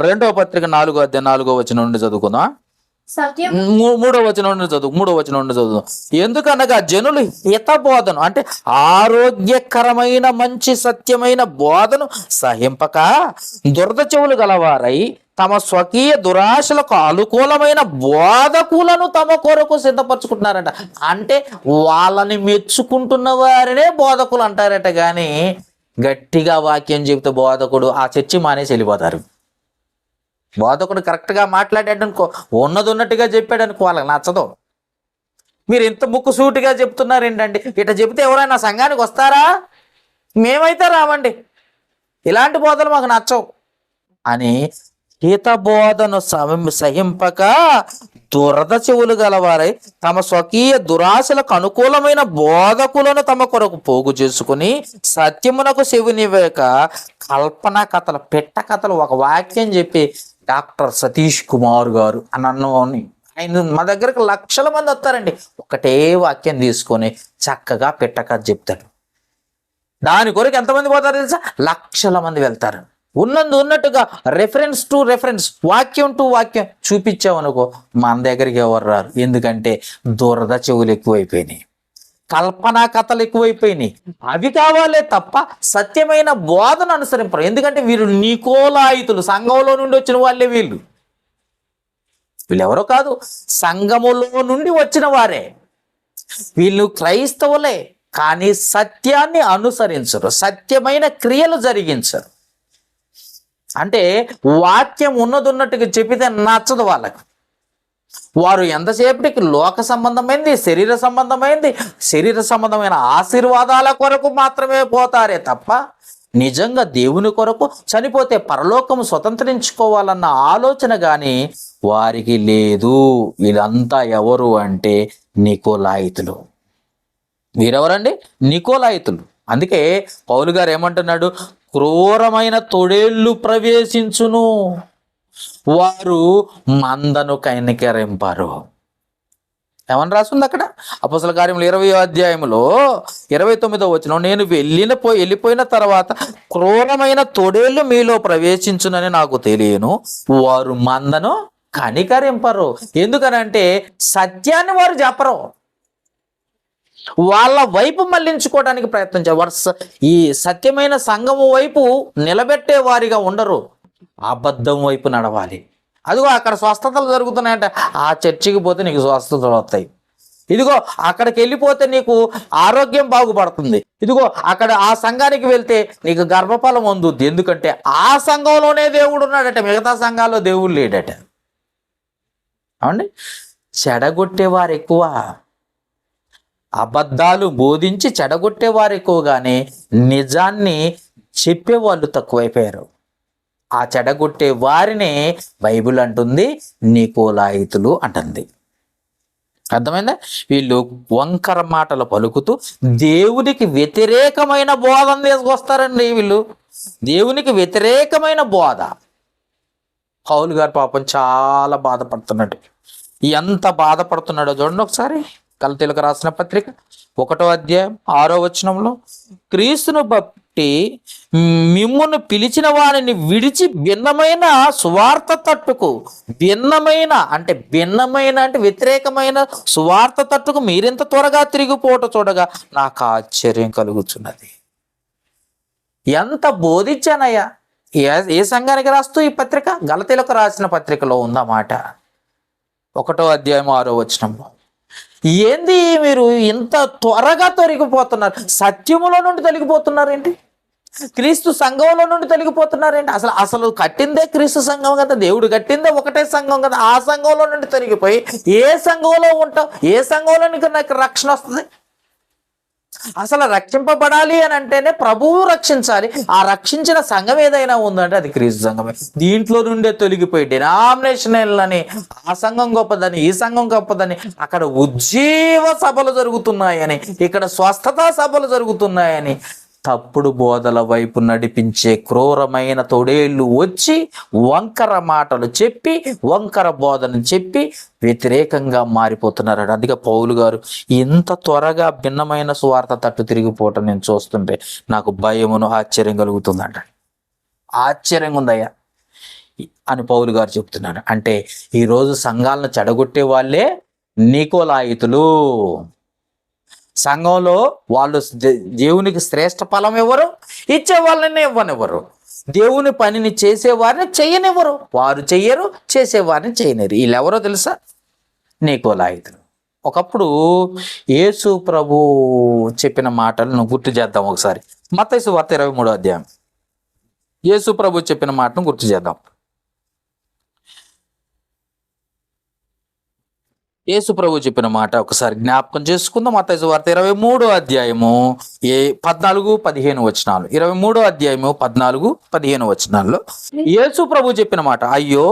2వ పత్రిక 4వ అధ్యాయం 4వ వచనం నుండి చదువుకుందాం. 3వ వచనం నుండి చదువు. ఎందుకనగా జనులు హిత బోధను అంటే ఆరోగ్యకరమైన మంచి సత్యమైన బోధను సహింపక దురద చెవులు గలవారై తమ స్వకీయ దురాశలకు అనుకూలమైన బోధకులను తమ కొరకు సిద్ధపరచుకుంటున్నారట. అంటే వాళ్ళని మెచ్చుకుంటున్న వారినే బోధకులు అంటారట. కానీ గట్టిగా వాక్యం చెబితే బోధకుడు ఆ చర్చి మానేసి వెళ్ళిపోతారు. బోధకుడు కరెక్ట్గా మాట్లాడాడు అనుకో, ఉన్నది ఉన్నట్టుగా చెప్పాడు అనుకో, వాళ్ళకి నచ్చదు. మీరు ఇంత ముక్కుసూటిగా చెప్తున్నారు ఏంటండి, ఇట్లా చెబితే ఎవరైనా సంఘానికి వస్తారా? మేమైతే రావండి, ఇలాంటి బోధలు మాకు నచ్చవు అని హిత బోధను సహింపక దురద చెవులు గలవారై తమ స్వకీయ దురాశలకు అనుకూలమైన బోధకులను తమ కొరకు పోగు చేసుకుని సత్యమునకు చెవినివ్వక కల్పన కథలు పెట్ట కథలు. ఒక వాక్యం చెప్పి డాక్టర్ సతీష్ కుమార్ గారు అని ఆయన మా దగ్గరకు లక్షల మంది వస్తారండి. ఒకటే వాక్యం తీసుకొని చక్కగా పెట్ట కథ చెప్తాడు. దాని కొరకు ఎంతమంది పోతారు తెలుసా? లక్షల మంది వెళ్తారు. ఉన్నట్టుగా రెఫరెన్స్ టు రెఫరెన్స్, వాక్యం టు వాక్యం చూపించామనుకో, మన దగ్గరికి ఎవరు రారు. ఎందుకంటే దురద చెవులు ఎక్కువైపోయినాయి, కల్పనా కథలు ఎక్కువైపోయినాయి. అవి కావాలే తప్ప సత్యమైన బోధన అనుసరింపరు. ఎందుకంటే వీరు నికోలాయితులు, సంఘంలో నుండి వచ్చిన వాళ్ళే. వీళ్ళెవరో కాదు, సంఘములో నుండి వచ్చిన వారే. వీళ్ళు క్రైస్తవులే, కానీ సత్యాన్ని అనుసరించరు, సత్యమైన క్రియలు జరిగించరు. అంటే వాక్యం ఉన్నట్టుగా చెప్పితే నచ్చదు వాళ్ళకి. వారు ఎంతసేపటికి లోక సంబంధమైంది, శరీర సంబంధమైన ఆశీర్వాదాల కొరకు మాత్రమే పోతారే తప్ప నిజంగా దేవుని కొరకు చనిపోతే పరలోకము స్వతంత్రించుకోవాలన్న ఆలోచన కానీ వారికి లేదు. వీళ్ళంతా ఎవరు అంటే నికోలాయితులు. వీరెవరండి? నికోలాయితులు. అందుకే పౌలు గారు ఏమంటున్నాడు? క్రూరమైన తొడేళ్ళు ప్రవేశించును, వారు మందను కనికరింపరు. ఏమని రాస్తుంది అక్కడ? అపోస్తల కార్యములు 20వ అధ్యాయంలో 29వ వచనం, నేను వెళ్ళిపోయిన తర్వాత క్రూరమైన తొడేళ్ళు మీలో ప్రవేశించునని నాకు తెలియను, వారు మందను కనికరింపరు. ఎందుకనంటే సత్యాన్ని వారు చెప్పరు, వాళ్ళ వైపు మళ్లించుకోవడానికి ప్రయత్నించారు. ఈ సత్యమైన సంఘము వైపు నిలబెట్టే వారిగా ఉండరు, అబద్ధం వైపు నడవాలి. అదిగో అక్కడ స్వస్థతలు జరుగుతున్నాయంటే ఆ చర్చికి పోతే నీకు స్వస్థతలు వస్తాయి. ఇదిగో అక్కడికి వెళ్ళిపోతే నీకు ఆరోగ్యం బాగుపడుతుంది. ఇదిగో అక్కడ ఆ సంఘానికి వెళ్తే నీకు గర్భఫలం అందుద్ది. ఎందుకంటే ఆ సంఘంలోనే దేవుడు ఉన్నాడట, మిగతా సంఘాల్లో దేవుడు లేడట. అవునండి, చెడగొట్టేవారు ఎక్కువ, అబద్ధాలు బోధించి చెడగొట్టేవారు ఎక్కువగానే నిజాన్ని చెప్పేవాళ్ళు తక్కువైపోయారు. ఆ చెడగొట్టే వారిని బైబిల్ అంటుంది నికోలాయితులు అంటుంది. అర్థమైందా? వీళ్ళు వంకర మాటలు పలుకుతూ దేవునికి వ్యతిరేకమైన బోధన తీసుకొస్తారండి. వీళ్ళు దేవునికి వ్యతిరేకమైన బోధ. పౌలు గారు పాపం చాలా బాధపడుతున్నాడు. ఎంత బాధపడుతున్నాడో చూడండి ఒకసారి. గలతీయులకు రాసిన పత్రిక 1వ అధ్యాయం 6వ వచనంలో, క్రీస్తును బట్టి మిమ్మును పిలిచిన వారిని విడిచి భిన్నమైన సువార్త తట్టుకు, భిన్నమైన అంటే వ్యతిరేకమైన సువార్త తట్టుకు మీరింత త్వరగా తిరిగిపోవటం చూడగా నాకు ఆశ్చర్యం కలుగుతున్నది. ఎంత బోధించానయ్యా. ఏ సంఘానికి రాస్తూ ఈ పత్రిక? గలతీయులకు రాసిన పత్రికలో ఉందన్నమాట. 1వ అధ్యాయం 6వ వచనంలో, ఏంది మీరు ఇంత త్వరగా తొలగిపోతున్నారు? సత్యములో నుండి తొలగిపోతున్నారేంటి? క్రీస్తు సంఘంలో నుండి తొలగిపోతున్నారేంటి? అసలు కట్టిందే క్రీస్తు సంఘం కదా, దేవుడు కట్టిందే ఒకటే సంఘం కదా. ఆ సంఘంలో నుండి తొలగిపోయి ఏ సంఘంలో ఉంటావు? ఏ సంఘంలో నీకు నాకు రక్షణ వస్తుంది? అసలు రక్షింపబడాలి అని అంటేనే ప్రభువు రక్షించాలి. ఆ రక్షించిన సంఘం ఏదైనా ఉందంటే అది క్రీస్తు సంఘమే. దీంట్లో నుండే తొలగిపోయి డినామినేషనల్ అని, ఆ సంఘం గొప్పదని, ఈ సంఘం గొప్పదని, అక్కడ ఉజ్జీవ సభలు జరుగుతున్నాయని, ఇక్కడ స్వస్థతా సభలు జరుగుతున్నాయని తప్పుడు బోధల వైపు నడిపించే క్రూరమైన తొడేళ్ళు వచ్చి వంకర మాటలు చెప్పి, వంకర బోధన చెప్పి వ్యతిరేకంగా మారిపోతున్నారు. అందుకే పౌలు గారు ఇంత త్వరగా భిన్నమైన సువార్త తట్టు తిరిగిపోవటం నేను చూస్తుంటే నాకు భయమును ఆశ్చర్యం కలుగుతుందంట. ఆశ్చర్యంగా ఉందయ్యా అని పౌలు గారు చెప్తున్నారు. అంటే ఈరోజు సంఘాలను చెడగొట్టే వాళ్ళే నికోలాయితులు. సంఘంలో వాళ్ళు దేవునికి శ్రేష్ఠ ఫలం ఎవరు? ఇచ్చే వాళ్ళని ఇవ్వనివ్వరు. దేవుని పనిని చేసేవారిని చెయ్యనివ్వరు. వారు చెయ్యరు, చేసేవారిని చేయనివ్వరు. వీళ్ళెవరో తెలుసా? నికోలాయితులు. ఒకప్పుడు యేసు ప్రభు చెప్పిన మాటలను గుర్తు చేద్దాం ఒకసారి. మత్తయి సువార్త 23వ అధ్యాయం. యేసు ప్రభు చెప్పిన మాటను గుర్తు చేద్దాం. యేసు ప్రభు చెప్పిన మాట ఒకసారి జ్ఞాపకం చేసుకుందాం. మత్తయి సువార్త 23వ అధ్యాయము 14-15 వచనాలు. 23వ అధ్యాయము 14-15 వచనాల్లో యేసు ప్రభు చెప్పిన మాట, అయ్యో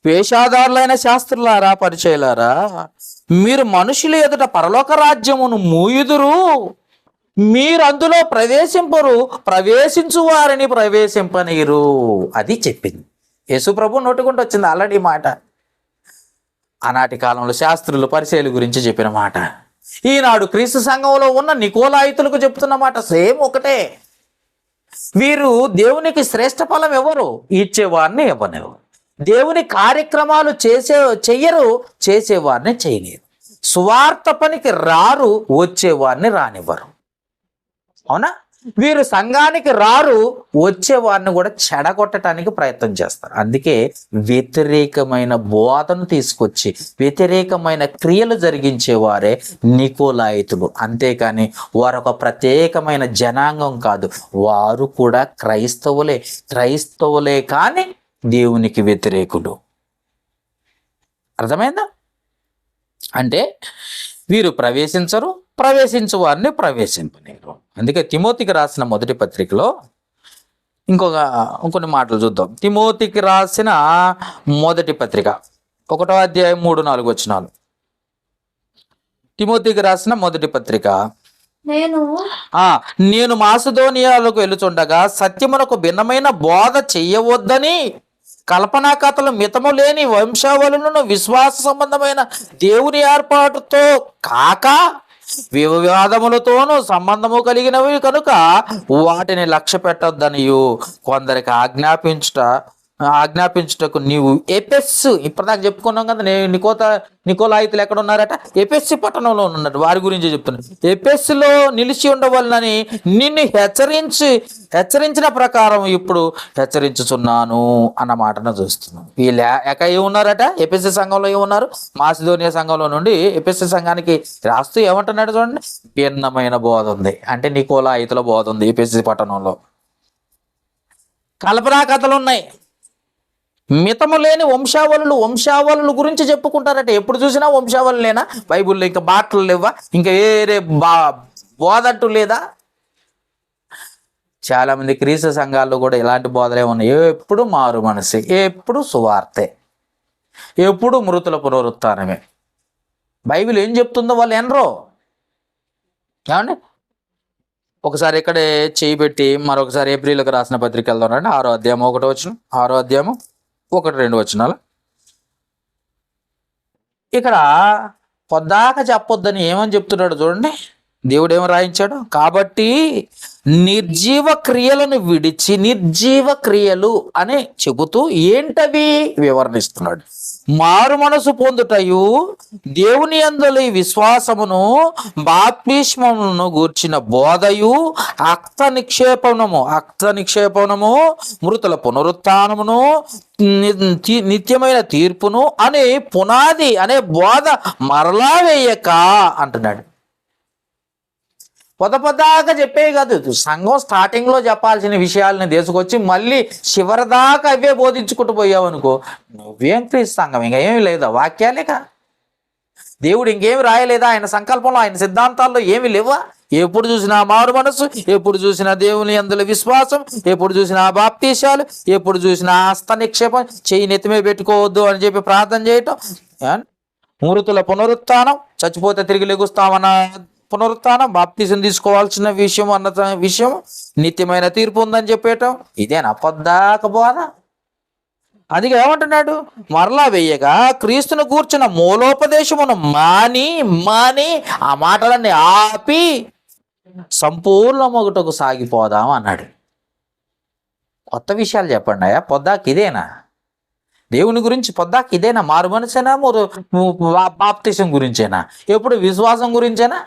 వేషాదారులైన శాస్త్రులారా, పరిచయులారా, మీరు మనుషుల ఎదుట పరలోక రాజ్యమును మూయుదురు, మీరు అందులో ప్రవేశింపరు, ప్రవేశించు వారిని ప్రవేశింపనీరు. అది చెప్పింది యేసు ప్రభు నోటుకుంటూ వచ్చింది ఆల్రెడీ మాట. ఆనాటి కాలంలో శాస్త్రులు పరిచయుల గురించి చెప్పిన మాట, ఈనాడు క్రీస్తు సంఘంలో ఉన్న నికోలాయితులకు చెప్తున్న మాట సేమ్ ఒకటే. వీరు దేవునికి శ్రేష్ఠ ఫలం ఎవరు? ఇచ్చేవారిని ఇవ్వనివ్వరు. దేవుని కార్యక్రమాలు చెయ్యరు, చేసేవారిని చేయలేరు. స్వార్థ పనికి రారు, వచ్చేవారిని రానివ్వరు. అవునా? వీరు సంఘానికి రారు, వచ్చేవారిని కూడా చెడగొట్టడానికి ప్రయత్నం చేస్తారు. అందుకే వ్యతిరేకమైన బోధను తీసుకొచ్చి వ్యతిరేకమైన క్రియలు జరిగించేవారే నికోలాయితులు. అంతేకాని వారు ఒక ప్రత్యేకమైన జనాంగం కాదు. వారు కూడా క్రైస్తవులే కానీ దేవునికి వ్యతిరేకులు. అర్థమైందా? అంటే వీరు ప్రవేశించరు, ప్రవేశించు వారిని ప్రవేశింపలేరు. అందుకే తిమోతికి రాసిన మొదటి పత్రికలో ఇంకొన్ని మాటలు చూద్దాం. తిమోతికి రాసిన మొదటి పత్రిక 1వ అధ్యాయం 3-4 వచనాలు. తిమోతికి రాసిన మొదటి పత్రిక, నేను మాసిదోనియాలకు వెళుచుండగా సత్యమునకు భిన్నమైన బోధ చెయ్యవద్దని కల్పనా కథలు, మితము లేని వంశావళులను, విశ్వాస సంబంధమైన దేవుని ఏర్పాటుతో కాక వివాదములతోనూ సంబంధము కలిగినవి కనుక వాటిని లక్ష్య పెట్టొద్దనియు కొందరికి ఆజ్ఞాపించుటకు నీవు ఎపెస్సు, ఇప్పటిదాకా చెప్పుకున్నాం కదా, నికోలాయితులు ఎక్కడ ఉన్నారట? ఎపెస్సు పట్టణంలో ఉన్నారు. వారి గురించి చెప్తున్నాను. ఎపెస్సులో నిలిచి ఉండవలనని నిన్ను హెచ్చరించిన ప్రకారం ఇప్పుడు హెచ్చరించుచున్నాను అన్న మాటను చూస్తున్నాం. వీళ్ళు ఏమున్నారట? ఎపెస్సు సంఘంలో ఏమున్నారు? మాసిదోనియా సంఘంలో నుండి ఎపెస్సు సంఘానికి రాస్తూ ఏమంటున్నాడు చూడండి, భిన్నమైన బోధ ఉంది. అంటే నికోలాయితుల బోధ ఉంది ఎపెస్సు పట్టణంలో. కల్పనా కథలు ఉన్నాయి. మితము లేని వంశావళులు గురించి చెప్పుకుంటారట. ఎప్పుడు చూసినా వంశావళులేనా? బైబుల్లో ఇంకా బాటలు లేవా? ఇంకా వేరే బోధట్టు లేదా? చాలా మంది క్రీస్తు సంఘాల్లో కూడా ఇలాంటి బోధలే ఉన్నాయి. ఎప్పుడు మారు మనసు, ఎప్పుడు సువార్తే, ఎప్పుడు మృతుల పునరుత్థానమే. బైబిల్ ఏం చెప్తుందో వాళ్ళు ఎనరో. ఏమండి? ఒకసారి ఇక్కడే చేయి పెట్టి మరొకసారి ఏప్రిల్కి రాసిన పత్రిక వెళ్దాం. 6వ అధ్యాయం 1వ వచనం, 6వ అధ్యాయము 1-2 వచనాలు. ఇక్కడ పొద్దాక చెప్పొద్దని ఏమని చెప్తున్నాడు చూడండి. దేవుడు ఏమి రాయించాడు? కాబట్టి నిర్జీవ క్రియలను విడిచి, నిర్జీవ క్రియలు అని చెబుతూ ఏంటవి వివరణిస్తున్నాడు. మారు మనసు పొందుటయు, దేవుని యందలి విశ్వాసమును, బాప్తిస్మమును గూర్చిన బోధయు, అక్త నిక్షేపణము, మృతుల పునరుత్థానమును, నిత్యమైన తీర్పును అనే పునాది అనే బోధ మరలా వేయక అంటున్నాడు. పొదపదాకా చెప్పే కాదు, సంఘం స్టార్టింగ్లో చెప్పాల్సిన విషయాలని తీసుకొచ్చి మళ్ళీ చివరిదాకా అవే బోధించుకుంటూ పోయావు అనుకో, నువ్వేం క్రీస్తు సంఘం? ఇంకా ఏమి లేదా? వాక్యాలేక దేవుడు ఇంకేమి రాయలేదా? ఆయన సంకల్పంలో, ఆయన సిద్ధాంతాల్లో ఏమి లేవా? ఎప్పుడు చూసినా మారు మనసు, ఎప్పుడు చూసినా దేవుని యందుల విశ్వాసం, ఎప్పుడు చూసినా బాప్తీసాలు, ఎప్పుడు చూసినా హస్త నిక్షేపం, చెయ్యి నెత్తిమే పెట్టుకోవద్దు అని చెప్పి ప్రార్థన చేయటం, మృతుల పునరుత్థానం, చచ్చిపోతే తిరిగి లెగుస్తామన్న పునరుత్థానం, బాప్తీసం తీసుకోవాల్సిన విషయం అన్న విషయం, నిత్యమైన తీర్పు ఉందని చెప్పేయటం, ఇదేనా పొద్దాక బోధ? అందుకే ఏమంటున్నాడు, మరలా వెయ్యగా క్రీస్తును కూర్చున్న మూలోపదేశమును మాని మాని ఆ మాటలన్నీ ఆపి సంపూర్ణ మొగటకు సాగిపోదాం అన్నాడు. కొత్త విషయాలు చెప్పండి అయ్యా, పొద్దాక ఇదేనా? దేవుని గురించి పొద్దాక ఇదేనా? మారు మనసేనా? బాప్తిసం గురించేనా? ఎప్పుడు విశ్వాసం గురించేనా?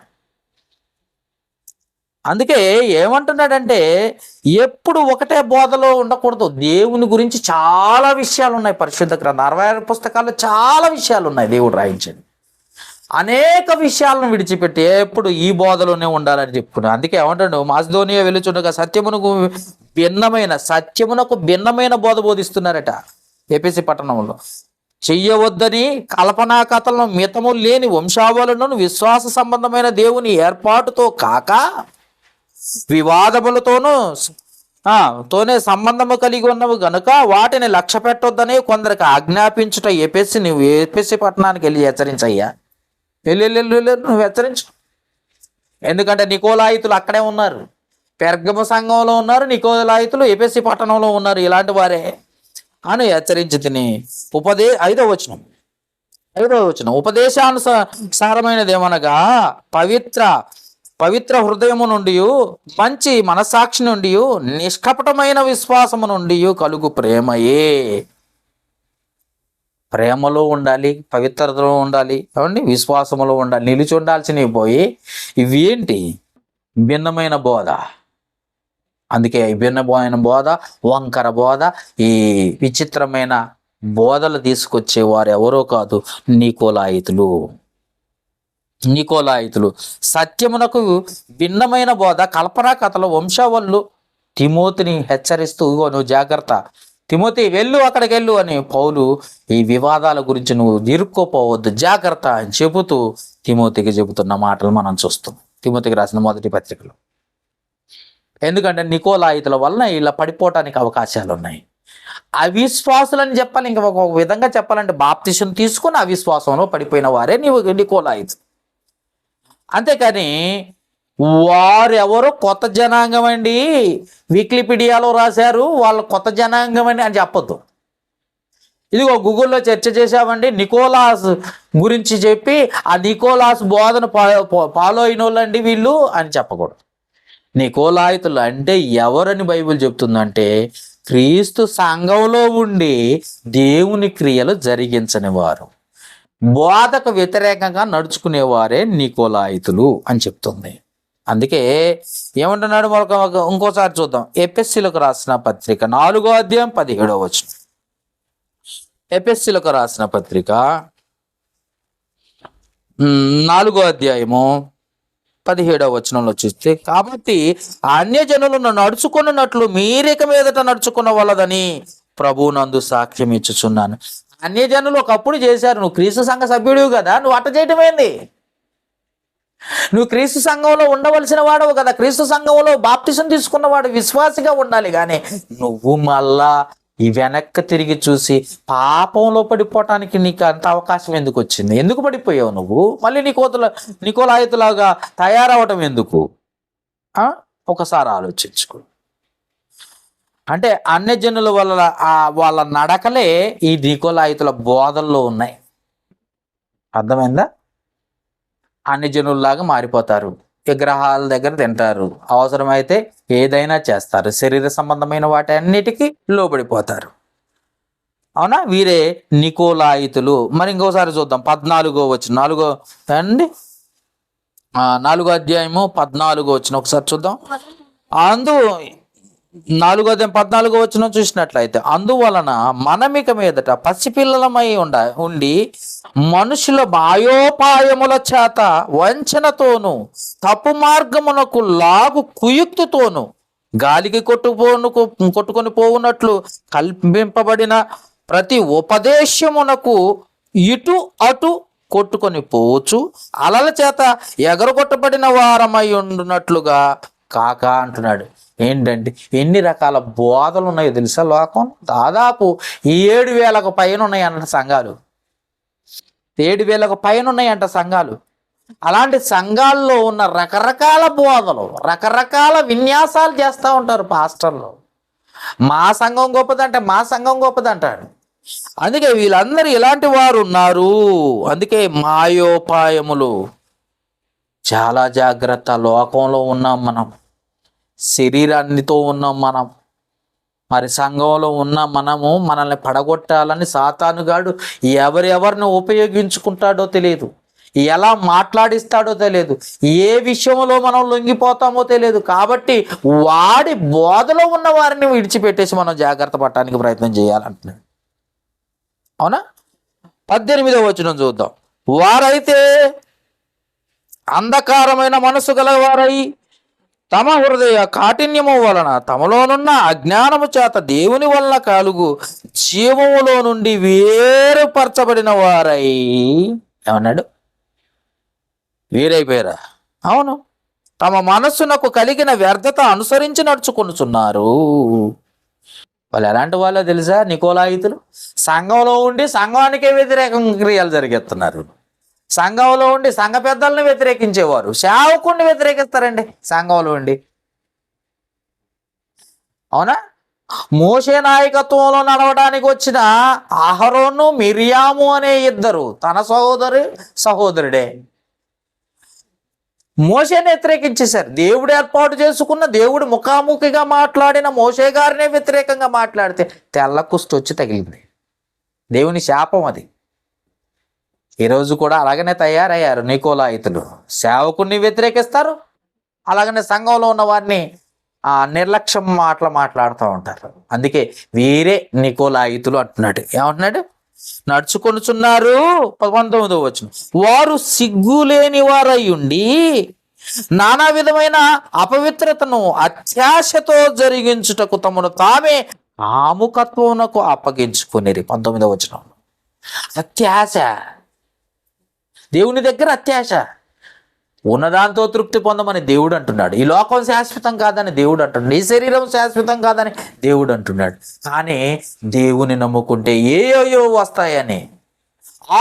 అందుకే ఏమంటున్నాడంటే ఎప్పుడు ఒకటే బోధలో ఉండకూడదు. దేవుని గురించి చాలా విషయాలు ఉన్నాయి పరిశుద్ధ గ్రంథం, 66 పుస్తకాల్లో చాలా విషయాలు ఉన్నాయి దేవుడు రాయించండి. అనేక విషయాలను విడిచిపెట్టి ఎప్పుడు ఈ బోధలోనే ఉండాలని చెప్పుకున్నాడు. అందుకే ఏమంటాడు, మాసిదోనియా వెళ్ళుచుండగా సత్యమునకు భిన్నమైన బోధ బోధిస్తున్నారట ఎఫెసీ పట్టణంలో. చెయ్యవద్దని కల్పనా కథలను, మితము లేని వంశావళులను, విశ్వాస సంబంధమైన దేవుని ఏర్పాటుతో కాక తోనే సంబంధము కలిగి ఉన్నవి గనుక వాటిని లక్ష్య పెట్టొద్దని కొందరికి ఆజ్ఞాపించుట. నువ్వు ఎఫెసీ పట్టణానికి వెళ్ళి హెచ్చరించయ్యా, నువ్వు హెచ్చరించు. ఎందుకంటే నికోలాయితులు అక్కడే ఉన్నారు, పెర్గమ సంఘంలో ఉన్నారు, నికోలాయితులు ఎఫెసీ పట్టణంలో ఉన్నారు, ఇలాంటి వారే అని హెచ్చరించి తిని 5వ వచనం ఉపదేశానుసారమైనదేమనగా పవిత్ర హృదయము నుండి, మంచి మనసాక్షి నుండి, నిష్కపటమైన విశ్వాసము నుండి కలుగు ప్రేమయే. ప్రేమలో ఉండాలి, పవిత్రతలో ఉండాలి, ఏమండి, విశ్వాసములో ఉండాలి. నిలిచి ఉండాల్సినవి పోయి ఇవి ఏంటి? భిన్నమైన బోధ. అందుకే భిన్నమైన బోధ, వంకర బోధ, ఈ విచిత్రమైన బోధలు తీసుకొచ్చేవారు ఎవరో కాదు, నికోలాయితులు. సత్యమునకు భిన్నమైన బోధ, కల్పనా కథలు, వంశావళులు తిమోతిని హెచ్చరిస్తూ, నువ్వు జాగ్రత్త తిమోతి, వెళ్ళు, అక్కడికి వెళ్ళు అని పౌలు ఈ వివాదాల గురించి నువ్వు ఇరుక్కోపోవద్దు, జాగ్రత్త అని చెబుతూ తిమోతికి చెబుతున్న మాటలు మనం చూస్తాం తిమోతికి రాసిన మొదటి పత్రికలో. ఎందుకంటే నికోలాయితుల వలన ఇలా పడిపోవటానికి అవకాశాలు ఉన్నాయి. అవిశ్వాసులని చెప్పాలి, ఇంకా ఒక విధంగా చెప్పాలంటే బాప్తిసం తీసుకుని అవిశ్వాసంలో పడిపోయిన వారే నికోలాయితు. అంతేకాని వారెవరో కొత్త జనాంగం అండి, వికీపీడియాలో రాశారు వాళ్ళు కొత్త జనాంగం అండి అని చెప్పొద్దు. ఇదిగో గూగుల్లో చర్చ చేశామండి నికోలాస్ గురించి చెప్పి ఆ నికోలాస్ బోధన ఫాలో అయిన వాళ్ళండి వీళ్ళు అని చెప్పకూడదు. నికోలాయితులు అంటే ఎవరని బైబిల్ చెప్తుందంటే, క్రీస్తు సంఘంలో ఉండి దేవుని క్రియలు జరిగించని వారు, బోధకు వ్యతిరేకంగా నడుచుకునేవారే నికోలాయితులు అని చెప్తుంది. అందుకే ఏమంటున్నాడు, ఇంకోసారి చూద్దాం. ఎఫెసీలకు రాసిన పత్రిక 4వ అధ్యాయం 17వ వచనం. ఎఫెసీలకు రాసిన పత్రిక 4వ అధ్యాయము 17వ వచనంలో చూస్తే, కాబట్టి అన్యజనులను నడుచుకున్నట్లు మీరిక మీదట నడుచుకున్న వాళ్ళదని ప్రభువునందు సాక్ష్యం ఇచ్చుచున్నాను. అన్యజనులు ఒకప్పుడు చేశారు, నువ్వు క్రీస్తు సంఘ సభ్యుడివి కదా, నువ్వు అట్ట చేయటమేంది? నువ్వు క్రీస్తు సంఘంలో ఉండవలసిన వాడవు కదా, క్రీస్తు సంఘంలో బాప్తిసం తీసుకున్నవాడు విశ్వాసిగా ఉండాలి. కానీ నువ్వు మళ్ళా ఈ వెనక్కి తిరిగి చూసి పాపంలో పడిపోవటానికి నీకు అంత అవకాశం ఎందుకు వచ్చింది? ఎందుకు పడిపోయావు నువ్వు? మళ్ళీ నికోలాయితులాగా తయారవటం ఎందుకు? ఒకసారి ఆలోచించుకో. అంటే అన్యజనుల వల్ల వాళ్ళ నడకలే ఈ నికోలాయితుల బోధల్లో ఉన్నాయి. అర్థమైందా? అన్యజనుల్లాగా మారిపోతారు, విగ్రహాల దగ్గర తింటారు, అవసరమైతే ఏదైనా చేస్తారు, శరీర సంబంధమైన వాటి అన్నిటికీ లోబడిపోతారు. అవునా? వీరే నికోలాయితులు. మరి ఇంకోసారి చూద్దాం 14వ వచనం, 4వ అధ్యాయము 14వ వచనం ఒకసారి చూద్దాం. 4వ అధ్యాయం 14వ వచనం చూసినట్లయితే, అందువలన మనమిక మీదట పసిపిల్లలమై ఉండి మనుషుల మాయోపాయముల చేత వంచనతోను తప్పు మార్గమునకు లాగు కుయుక్తితోను గాలికి కొట్టుకొని పోవునట్లు కల్పింపబడిన ప్రతి ఉపదేశమునకు ఇటు అటు కొట్టుకొని పోవచ్చు, అలల చేత ఎగరగొట్టబడిన వారమై ఉండునట్లుగా కాక అంటున్నాడు. ఏంటంటే ఎన్ని రకాల బోధలు ఉన్నాయో తెలుసా లోకం. దాదాపు 7,000కు పైన ఉన్నాయంట సంఘాలు. 7,000కు పైన ఉన్నాయంట సంఘాలు. అలాంటి సంఘాల్లో ఉన్న రకరకాల బోధలు, రకరకాల విన్యాసాలు చేస్తూ ఉంటారు పాస్టర్లు. మా సంఘం గొప్పదంటే మా సంఘం గొప్పదంటాడు. అందుకే వీళ్ళందరూ ఇలాంటి వారు ఉన్నారు. అందుకే మాయోపాయములు. చాలా జాగ్రత్త. లోకంలో ఉన్నాం మనం, శరీరాన్నితో ఉన్నాం మనం. మరి సంఘంలో ఉన్న మనము మనల్ని పడగొట్టాలని సాతానుగాడు ఎవరెవరిని ఉపయోగించుకుంటాడో తెలియదు, ఎలా మాట్లాడిస్తాడో తెలియదు, ఏ విషయంలో మనం లొంగిపోతామో తెలియదు. కాబట్టి వాడి బోధలో ఉన్న వారిని విడిచిపెట్టేసి మనం జాగ్రత్త పడటానికి ప్రయత్నం చేయాలంటున్నాడు. అవునా? 18వ వచనం చూద్దాం. వారైతే అంధకారమైన మనసు గలవారై తమ హృదయ కాఠిన్యము వలన తమలోనున్న అజ్ఞానము చేత దేవుని వలన కలుగు జీవములో నుండి వేరుపరచబడిన వారై ఏమన్నాడు? వేరైపోయారా? అవును. తమ మనస్సునకు కలిగిన వ్యర్థత అనుసరించి నడుచుకొనుచున్నారు. వాళ్ళు ఎలాంటి వాళ్ళో తెలుసా? నికోలాయితులు. సంఘంలో ఉండి సంఘానికే వ్యతిరేకంగా క్రియలు జరిగిస్తున్నారు. సంఘంలో ఉండి సంఘ పెద్దలను వ్యతిరేకించేవారు సేవకుడిని వ్యతిరేకిస్తారండి సంఘంలో ఉండి. అవునా? మోషే నాయకత్వంలో నడవడానికి వచ్చిన అహరోను, మిరియాము అనే ఇద్దరు తన సహోదరుడే మోషేని వ్యతిరేకించేశారు. దేవుడు ఏర్పాటు చేసుకున్న, దేవుడు ముఖాముఖిగా మాట్లాడిన మోషే గారినే వ్యతిరేకంగా మాట్లాడితే తెల్ల కుష్టి వచ్చి తగిలింది. దేవుని శాపం అది. ఈరోజు కూడా అలాగనే తయారయ్యారు నికోలాయితులు. సేవకుడిని వ్యతిరేకిస్తారు, అలాగనే సంఘంలో ఉన్న వారిని నిర్లక్ష్యం మాట్లాడుతూ ఉంటారు. అందుకే వీరే నికోలాయితులు అంటున్నాడు. ఏమంటున్నాడు? నడుచుకొనుచున్నారు. 19వ వచనం. వారు సిగ్గులేని వారై ఉండి నానా విధమైన అపవిత్రతను అత్యాశతో జరిగించుటకు తమను తామే కాముకత్వమునకు అప్పగించుకునేది. 19వ వచనం. అత్యాశ. దేవుని దగ్గర అత్యాశ. ఉన్నదాంతో తృప్తి పొందమని దేవుడు అంటున్నాడు. ఈ లోకం శాశ్వతం కాదని దేవుడు అంటున్నాడు. ఈ శరీరం శాశ్వతం కాదని దేవుడు అంటున్నాడు. కానీ దేవుని నమ్ముకుంటే ఏయో వస్తాయని,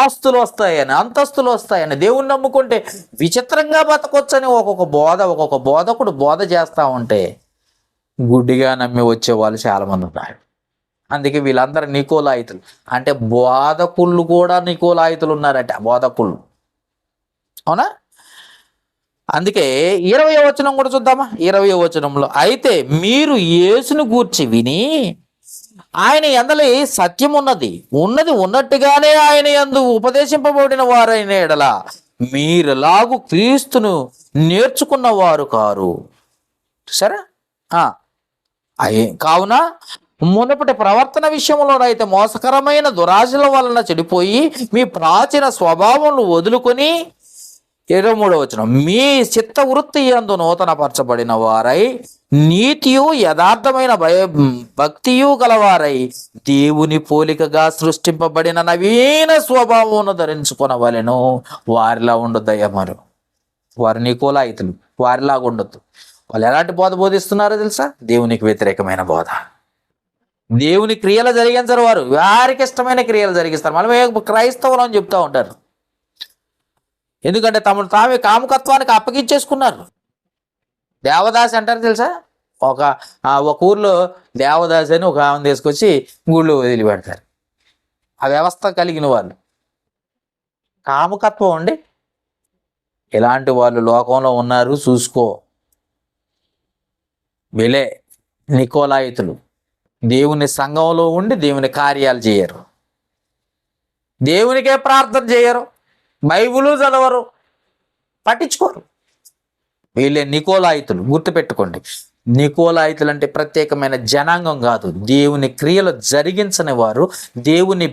ఆస్తులు వస్తాయని, అంతస్తులు వస్తాయని, దేవుని నమ్ముకుంటే విచిత్రంగా బతకొచ్చని ఒక్కొక్క బోధకుడు బోధ చేస్తూ ఉంటే గుడ్డిగా నమ్మి వచ్చే వాళ్ళు చాలామంది ఉన్నారు. అందుకే వీళ్ళందరూ నికోలాయితులు. అంటే బోధకుళ్ళు కూడా నికోలాయితులు ఉన్నారట, బోధకుళ్ళు. అవునా? అందుకే 20వ వచనం కూడా చూద్దామా. 20వ వచనంలో, అయితే మీరు యేసును గూర్చి విని ఆయన యందలి సత్యం ఉన్నది ఉన్నట్టుగానే ఆయన యందు ఉపదేశింపబడిన వారైన ఎడల మీరులాగు క్రీస్తును నేర్చుకున్న వారు కారు. సరే, కావున మునుపటి ప్రవర్తన విషయంలోనైతే మోసకరమైన దురాశల వలన చెడిపోయి మీ ప్రాచీన స్వభావం వదులుకొని 23వ వచనం, మీ చిత్త వృత్తి యందు నూతన పరచబడిన వారై నీతియు యథార్థమైన భక్తియు గలవారై దేవుని పోలికగా సృష్టింపబడిన నవీన స్వభావం ధరించుకొనవలెను. వారిలా ఉండొద్దయ్యమారు. వారు నికోలాయితులు, వారిలాగా ఉండొద్దు. వాళ్ళు ఎలాంటి బోధ బోధిస్తున్నారో తెలుసా? దేవునికి వ్యతిరేకమైన బోధ. దేవుని క్రియలు జరిగించరు వారు, వారికి ఇష్టమైన క్రియలు జరిగిస్తారు. మళ్ళీ క్రైస్తవులు అని చెప్తూ ఉంటారు. ఎందుకంటే తమను తామే కాముకత్వానికి అప్పగించేసుకున్నారు. దేవదాసి అంటారు తెలుసా? ఒక ఊర్లో దేవదాసి అని ఒక ఆమెను తీసుకొచ్చి ఊళ్ళో వదిలిపెడతారు. ఆ వ్యవస్థ కలిగిన వాళ్ళు కాముకత్వం ఉండి ఇలాంటి వాళ్ళు లోకంలో ఉన్నారు, చూసుకో. వీళ్ళే నికోలాయితులు. దేవుని సంఘంలో ఉండి దేవుని కార్యాలు చేయరు, దేవునికే ప్రార్థన చేయరు, బైబిలు చదవరు, పట్టించుకోరు. వీళ్ళే నికోలాయితులు. గుర్తుపెట్టుకోండి, నికోలాయితులు అంటే ప్రత్యేకమైన జనాంగం కాదు. దేవుని క్రియలు జరిగించని వారు, దేవుని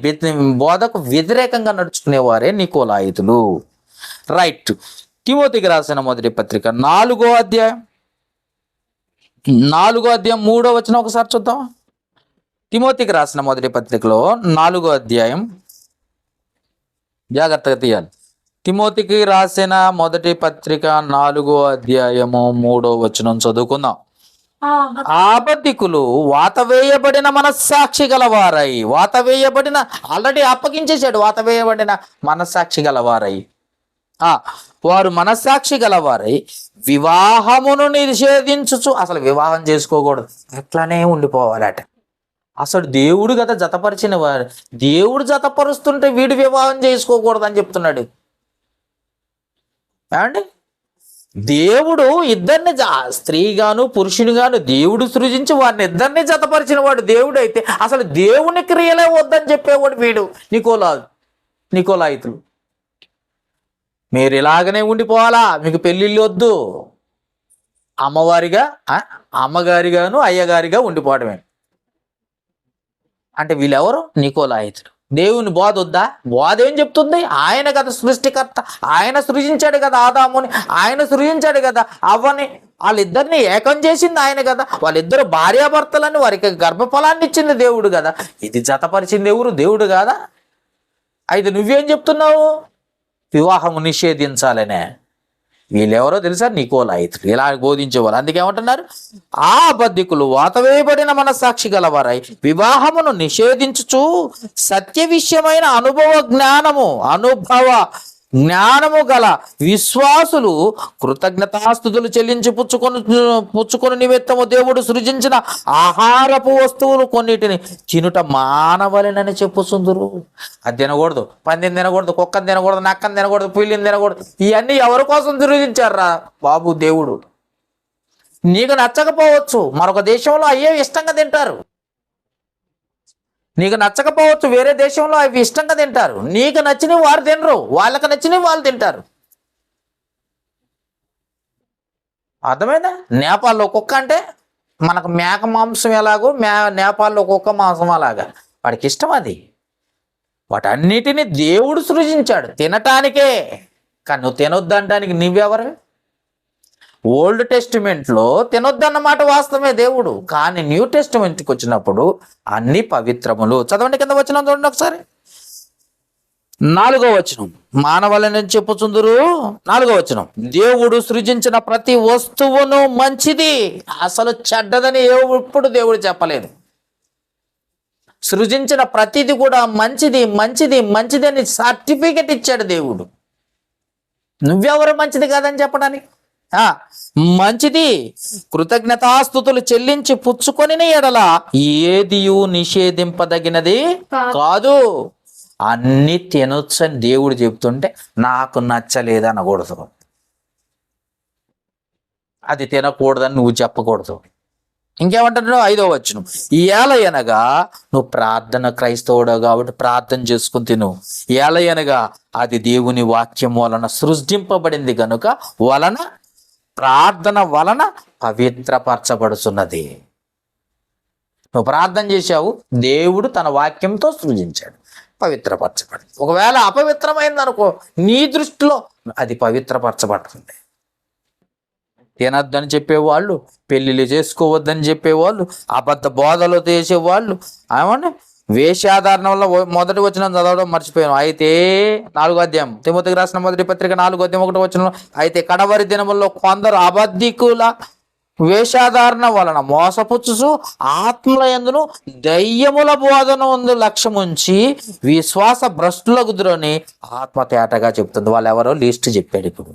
బోధకు వ్యతిరేకంగా నడుచుకునేవారే నికోలాయితులు. రైట్. తిమోతికి రాసిన మొదటి పత్రిక 4వ అధ్యాయం 3వ వచనం ఒకసారి చూద్దాం. తిమోతికి రాసిన మొదటి పత్రికలో 4వ అధ్యాయం, జాగ్రత్తగా తీయాలి, తిమోతికి రాసిన మొదటి పత్రిక 4వ అధ్యాయము 3వ వచనం చదువుకుందాం. ఆబద్ధికులు వాత వేయబడిన మనస్సాక్షి గలవారై, వాత వేయబడిన ఆల్రెడీ అప్పగించేశాడు, వాత వేయబడిన మనస్సాక్షి గలవారై వారు మనస్సాక్షి గలవారై వివాహమును నిషేధించుచు, అసలు వివాహం చేసుకోకూడదు, అట్లానే ఉండిపోవాలట. అసలు దేవుడు కదా జతపరిచిన వారు, దేవుడు జతపరుస్తుంటే వీడు వివాహం చేసుకోకూడదు అని చెప్తున్నాడు. ఏమండి, దేవుడు ఇద్దరిని స్త్రీగాను పురుషునిగాను దేవుడు సృజించి వారిని ఇద్దరిని జతపరిచిన వాడు దేవుడు అయితే అసలు దేవుని క్రియలే వద్దని చెప్పేవాడు వీడు నికోలాయితులు. మీరు ఇలాగనే ఉండిపోవాలా, మీకు పెళ్ళిళ్ళు వద్దు, అమ్మగారిగాను అయ్యగారిగా ఉండిపోవడమే. అంటే వీళ్ళెవరు? నికోలాయితులు. దేవుని బోధ వద్దా? బోధ ఏం చెప్తుంది? ఆయన కదా సృష్టికర్త, ఆయన సృజించాడు కదా ఆదాముని, ఆయన సృజించాడు కదా అవ్వని, వాళ్ళిద్దరిని ఏకం చేసింది ఆయన కదా, వాళ్ళిద్దరు భార్యాభర్తలని వారికి గర్భఫలాన్ని ఇచ్చింది దేవుడు కదా. ఇది జతపరిచింది ఎవరు? దేవుడు కాదా? అయితే నువ్వేం చెప్తున్నావు? వివాహము నిషేధించాలనే. వీళ్ళెవరో తెలుసా? నికోలాయితులు. ఇలా బోధించేవాళ్ళు. అందుకేమంటున్నారు? ఆ అబద్ధికులు వాత వేయబడిన మనస్సాక్షి గలవారై వివాహమును నిషేధించుచు సత్య విషయమైన అనుభవ జ్ఞానము గల విశ్వాసులు కృతజ్ఞతాస్తుతులు చెల్లించి పుచ్చుకొని నిమిత్తము దేవుడు సృజించిన ఆహారపు వస్తువులు కొన్నిటిని చినుట మానవలెనని చెప్పుచుందురు. అది తినకూడదు, పందిని తినకూడదు, కుక్కని తినకూడదు, నక్కని తినకూడదు, పుల్లిని తినకూడదు. ఇవన్నీ ఎవరి కోసం సృజించారా బాబు? దేవుడు. నీకు నచ్చకపోవచ్చు, మరొక దేశంలో అయ్యే ఇష్టంగా తింటారు. నీకు నచ్చకపోవచ్చు, వేరే దేశంలో అవి ఇష్టంగా తింటారు. నీకు నచ్చినవి వారు తినరు, వాళ్ళకి నచ్చినవి వాళ్ళు తింటారు. అర్థమైందా? నేపాల్లో కుక్క అంటే మనకు మేక మాంసం ఎలాగో నేపాల్లో కుక్క మాంసం అలాగా వాడికి ఇష్టం. అది వాటన్నిటిని దేవుడు సృజించాడు తినటానికే. కానీ నువ్వు తినొద్దంటానికి నువ్వెవరు? ఓల్డ్ టెస్టిమెంట్లో తినొద్దన్నమాట వాస్తవమే దేవుడు, కానీ న్యూ టెస్టిమెంట్కి వచ్చినప్పుడు అన్ని పవిత్రములు. చదవండి, కింద వచనం చూడండి ఒకసారి. 4వ వచనం మానవాళని చెప్పుచుందురు. 4వ వచనం దేవుడు సృజించిన ప్రతి వస్తువును మంచిది, అసలు చెడ్డదని ఎప్పుడు దేవుడు చెప్పలేదు. సృజించిన ప్రతిది కూడా మంచిది మంచిది మంచిది అని సర్టిఫికెట్ ఇచ్చాడు దేవుడు. నువ్వెవరు మంచిది కాదని చెప్పడానికి? మంచిది కృతజ్ఞతాస్తుతులు చెల్లించి పుచ్చుకొని ఎడల ఏదియు నిషేధింపదగినది కాదు. అన్ని తినొచ్చని దేవుడు చెప్తుంటే నాకు నచ్చలేదు అనకూడదు, అది తినకూడదని నువ్వు చెప్పకూడదు. ఇంకేమంటాడు? 5వ వచనం ఏలయనగా నువ్వు క్రైస్తవుడు కాబట్టి ప్రార్థన చేసుకుని తిను. ఏలయనగా అది దేవుని వాక్యం వలన సృష్టింపబడింది గనుక ప్రార్థన వలన పవిత్రపరచబడుతున్నది. నువ్వు ప్రార్థన చేశావు, దేవుడు తన వాక్యంతో సృజించాడు, పవిత్రపరచబడింది. ఒకవేళ అపవిత్రమైంది అనుకో, నీ దృష్టిలో అది పవిత్రపరచబడుతుంది. తినద్దని చెప్పేవాళ్ళు, పెళ్ళిళ్ళు చేసుకోవద్దని చెప్పేవాళ్ళు, అబద్ధ బోధలు చేసేవాళ్ళు, ఏమండి వేషాధారణ వల్ల మొదటి వచనం చదవడం మర్చిపోయాను. అయితే 4వ అధ్యాయం తిమోతికి రాసిన మొదటి పత్రిక 4వ అధ్యాయం 1వ వచనం, అయితే కడవరి దినముల్లో కొందరు అబద్ధికుల వేషాధారణ వలన మోసపుచ్చుచు ఆత్మల యందును దయ్యముల బోధన ఉంది లక్ష్యముంచి విశ్వాస భ్రష్టులకు గురని ఆత్మ తేటగా చెప్తుంది. వాళ్ళు ఎవరో లిస్ట్ చెప్పాడు. ఇప్పుడు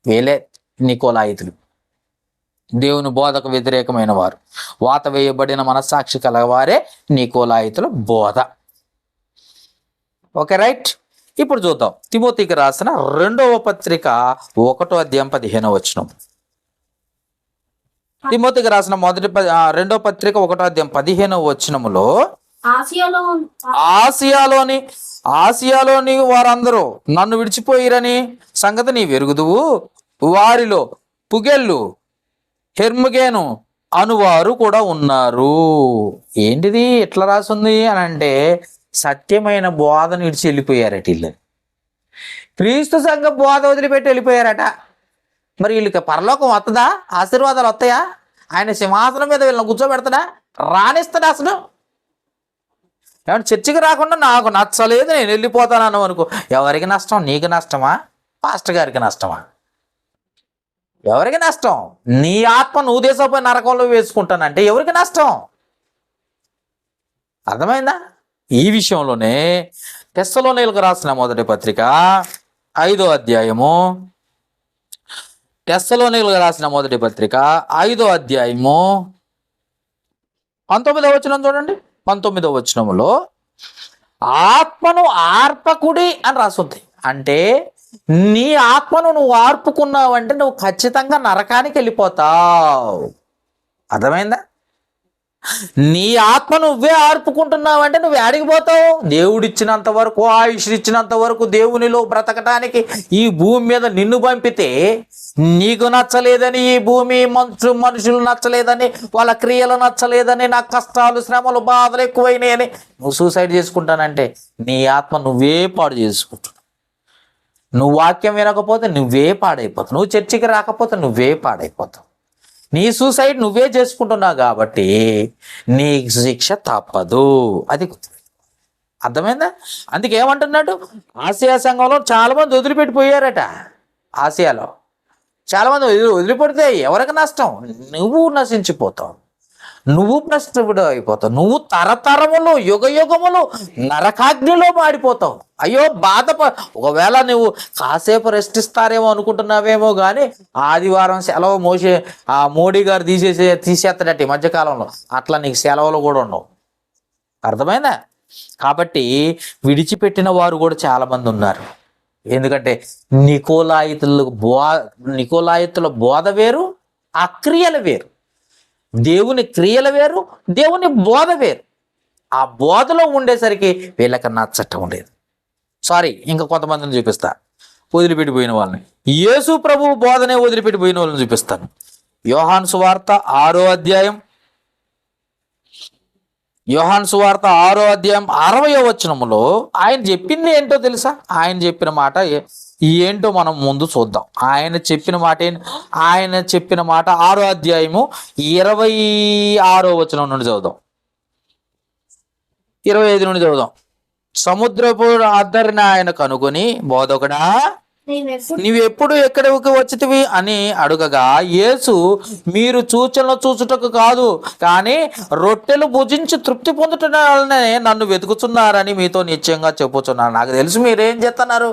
వీళ్ళే నికోలాయితులు, దేవుని బోధకు వ్యతిరేకమైన వారు, వాత వేయబడిన మనస్సాక్షి కలవారే నికోలాయితుల బోధ. Okay, right. ఇప్పుడు చూద్దాం తిమోతికి రాసిన 2వ పత్రిక 1వ అధ్యాయం 15వ వచనం. తిమోతికి రాసిన 2వ పత్రిక 1వ అధ్యాయం 15వ వచనములో ఆసియాలోని వారందరూ నన్ను విడిచిపోయిరని సంగతి నీ వెరుగుదువు. వారిలో పుగెల్లు, హెర్ముగేను అనువారు కూడా ఉన్నారు. ఏంటిది ఎట్లా రాసింది అని అంటే, సత్యమైన బోధను విడిచి వెళ్ళిపోయారట వీళ్ళు. క్రీస్తు సంఘ బోధ వదిలిపెట్టి వెళ్ళిపోయారట. మరి వీళ్ళకి పరలోకం వస్తుందా? ఆశీర్వాదాలు వస్తాయా? ఆయన సింహాసనం మీద వీళ్ళని కూర్చోబెడతాడా? రానిస్తాడా? అసలు ఏమంటే చర్చికి రాకుండా నాకు నచ్చలేదు నేను వెళ్ళిపోతాను అనుకో, ఎవరికి నష్టం? నీకు నష్టమా, పాస్టర్ గారికి నష్టమా? ఎవరికి నష్టం? నీ ఆత్మ నువ్వు దేశపోయి నరకంలో వేసుకుంటానంటే ఎవరికి నష్టం? అర్థమైందా? ఈ విషయంలోనే తెస్సలోనీయులకు రాసిన మొదటి పత్రిక 5వ అధ్యాయము, తెస్సలోనీయులకు రాసిన మొదటి పత్రిక 5వ అధ్యాయము 19వ వచనం చూడండి. 19వ వచనములో ఆత్మను ఆర్పకుడి అని రాసుంది. అంటే నీ ఆత్మను నువ్వు ఆర్పుకున్నావంటే నువ్వు ఖచ్చితంగా నరకానికి వెళ్ళిపోతావు. అర్థమైందా? నీ ఆత్మ నువ్వే ఆర్పుకుంటున్నావంటే నువ్వు ఆడిగిపోతావు. దేవుడిచ్చినంత వరకు, ఆయుష్ ఇచ్చినంత వరకు దేవునిలో బ్రతకటానికి ఈ భూమి మీద నిన్ను పంపితే నీకు నచ్చలేదని, ఈ భూమి మనుషులు నచ్చలేదని, వాళ్ళ క్రియలు నచ్చలేదని, నా కష్టాలు శ్రమలు బాధలు ఎక్కువైనాయని నువ్వు సూసైడ్ చేసుకుంటానంటే నీ ఆత్మ నువ్వే పాడు చేసుకుంటున్నావు. నువ్వు వాక్యం వినకపోతే నువ్వే పాడైపోతావు. నువ్వు చర్చికి రాకపోతే నువ్వే పాడైపోతావు. నీ సూసైడ్ నువ్వే చేసుకుంటున్నావు కాబట్టి నీ శిక్ష తప్పదు. అది అర్థమైందా? అందుకే ఏమంటున్నాడు, ఆసియా సంఘంలో చాలా మంది వదిలిపెట్టిపోయారట. ఆసియాలో చాలా మంది వదిలిపెడితే ఎవరికి నష్టం? నువ్వు నశించిపోతావు, నువ్వు భ్రష్టుడు అయిపోతావు, నువ్వు తరతరములు యుగ యుగములు నరకాగ్నిలో మాడిపోతావు. అయ్యో ఒకవేళ నువ్వు కాసేపు రెస్ట్ ఇస్తారేమో అనుకుంటున్నావేమో కానీ ఆదివారం సెలవు మోడీ గారు తీసేస్తాడట ఈ మధ్యకాలంలో. అట్లా నీకు సెలవులు కూడా ఉండవు. అర్థమైందా? కాబట్టి విడిచిపెట్టిన వారు కూడా చాలా మంది ఉన్నారు. ఎందుకంటే నికోలాయితుల బోధ వేరు, ఆ క్రియలు వేరు. దేవుని క్రియలు వేరు, దేవుని బోధ వేరు. ఆ బోధలో ఉండేసరికి వీళ్ళకి నచ్చటం లేదు. ఇంకా కొంతమందిని చూపిస్తా, వదిలిపెట్టిపోయిన వాళ్ళని. యేసు ప్రభువు బోధనే వదిలిపెట్టిపోయిన వాళ్ళని చూపిస్తాను. యోహాను సువార్త 6వ అధ్యాయం, యోహాను సువార్త 6వ అధ్యాయం 60వ వచనములో ఆయన చెప్పింది ఏంటో తెలుసా? ఆయన చెప్పిన మాట ఏంటో మనం ముందు చూద్దాం. ఆయన చెప్పిన మాట 6వ అధ్యాయము 26వ వచనం నుండి చదువుదాం, 25 నుండి చదువుదాం. సముద్రపు అద్దరిని ఆయన కనుగొని, బోధకుడా నీవెప్పుడు ఎక్కడికి వచ్చితివి అని అడుగగా, యేసు మీరు సూచనలు చూచుటకు కాదు కానీ రొట్టెలు భుజించి తృప్తి పొందుటనే నన్ను వెతుకుతున్నారని మీతో నిశ్చయంగా చెప్పుచున్నాను. నాకు తెలుసు మీరేం చేస్తున్నారు,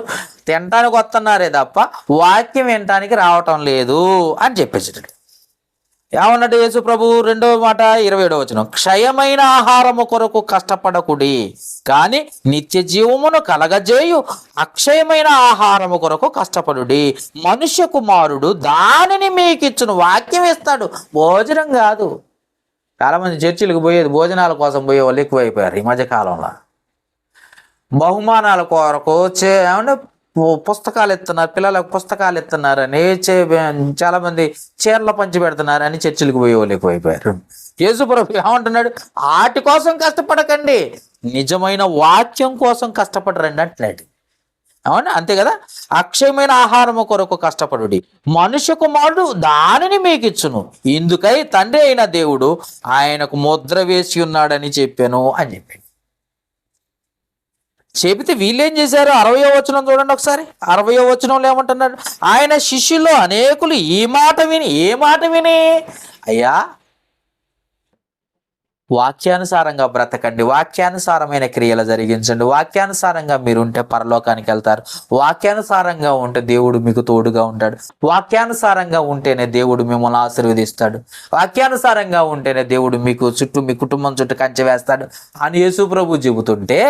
తినటానికి వస్తున్నారే తప్ప వాక్యం వినటానికి రావటం లేదు అని చెప్పేసాడు. ఏమన్నాడు యేసు ప్రభు? 2వ మాట 27వ వచనం, క్షయమైన ఆహారము కొరకు కష్టపడకుడి కానీ నిత్య జీవమును కలగజేయు అక్షయమైన ఆహారము కొరకు కష్టపడుడి. మనుష్య కుమారుడు దానిని మీకు ఇచ్చును. వాక్యం ఇస్తాడు, భోజనం కాదు. చాలా మంది చర్చిలకు పోయేది భోజనాల కోసం పోయే వాళ్ళు ఎక్కువైపోయారు ఈ మధ్యకాలంలో. బహుమానాల కొరకు ఏమంటే పుస్తకాలు ఇస్తున్నారు, పిల్లలకు పుస్తకాలు ఇస్తున్నారని చాలా మంది చీరలు పంచి పెడుతున్నారని చర్చిలకు పోయే వాళ్ళు ఎక్కువైపోయారు. యేసు ప్రభు ఏమంటున్నాడు? వాటి కోసం కష్టపడకండి, నిజమైన వాక్యం కోసం కష్టపడరండి అంటున్నాడు. అవునా? అంతే కదా. అక్షయమైన ఆహారము కొరకు కష్టపడుడి, మనుష్య కుమారుడు దానిని మీకు ఇచ్చును. ఇందుకై తండ్రి అయిన దేవుడు ఆయనకు ముద్ర వేసి ఉన్నాడని చెప్పాను అని చెప్పాడు. చెబితే వీళ్ళేం చేశారు? 60వ వచనం చూడండి ఒకసారి. 60వ వచనంలో ఏమంటున్నాడు? ఆయన శిష్యులు అనేకులు ఏ మాట విని అయ్యా వాక్యానుసారంగా బ్రతకండి, వాక్యానుసారమైన క్రియలు జరిగించండి, వాక్యానుసారంగా మీరుంటే పరలోకానికి వెళ్తారు, వాక్యానుసారంగా ఉంటే దేవుడు మీకు తోడుగా ఉంటాడు, వాక్యానుసారంగా ఉంటేనే దేవుడు మిమ్మల్ని ఆశీర్వదిస్తాడు, వాక్యానుసారంగా ఉంటేనే దేవుడు మీకు చుట్టూ, మీ కుటుంబం చుట్టూ కంచె వేస్తాడు అని యేసు ప్రభు చెబుతుంటే,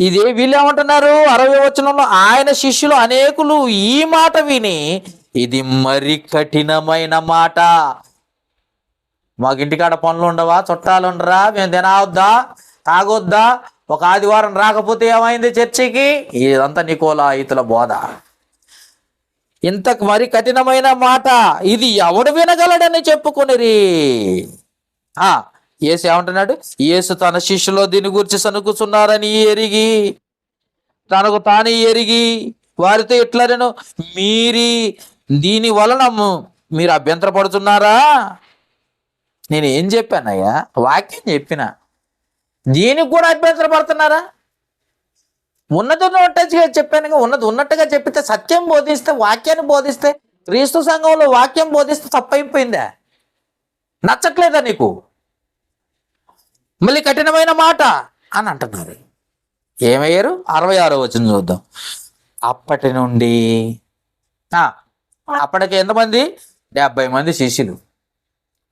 ఇదే వీళ్ళు ఏమంటున్నారు? 60వ వచనంలో ఆయన శిష్యులు అనేకులు ఈ మాట విని, ఇది మరి కఠినమైన మాట, మాకు ఇంటికాడ పనులు ఉండవా, చుట్టాలు ఉండరా, మేము తినవద్దా, తాగొద్దా, ఒక ఆదివారం రాకపోతే ఏమైంది చర్చికి, ఇదంతా నికోలాయితుల బోధ. ఇంత మరి కఠినమైన మాట ఇది ఎవడు వినగలడని చెప్పుకొనిరి. యేసు ఏమంటున్నాడు? యేసు తన శిష్యులో దీని గురించి సనుకుతున్నారని ఎరిగి, తనకు తానే ఎరిగి వారితో ఇట్లనెను, దీని వలన మీరు అభ్యంతరపడుతున్నారా? నేను ఏం చెప్పానయ్యా? వాక్యం చెప్పిన. దీనికి కూడా అభ్యంతరపడుతున్నారా? ఉన్నది ఉన్నట్టుగా చెప్పాను, ఉన్నది ఉన్నట్టుగా చెప్పితే, సత్యం బోధిస్తే, వాక్యాన్ని బోధిస్తే, క్రీస్తు సంఘంలో వాక్యం బోధిస్తే తప్పైపోయిందా? నచ్చట్లేదా నీకు? మళ్ళీ కఠినమైన మాట అని అంటున్నారు. ఏమయ్యారు? 66వ వచనం చూద్దాం. అప్పటి నుండి అప్పటికి ఎంతమంది? 70 మంది శిష్యులు.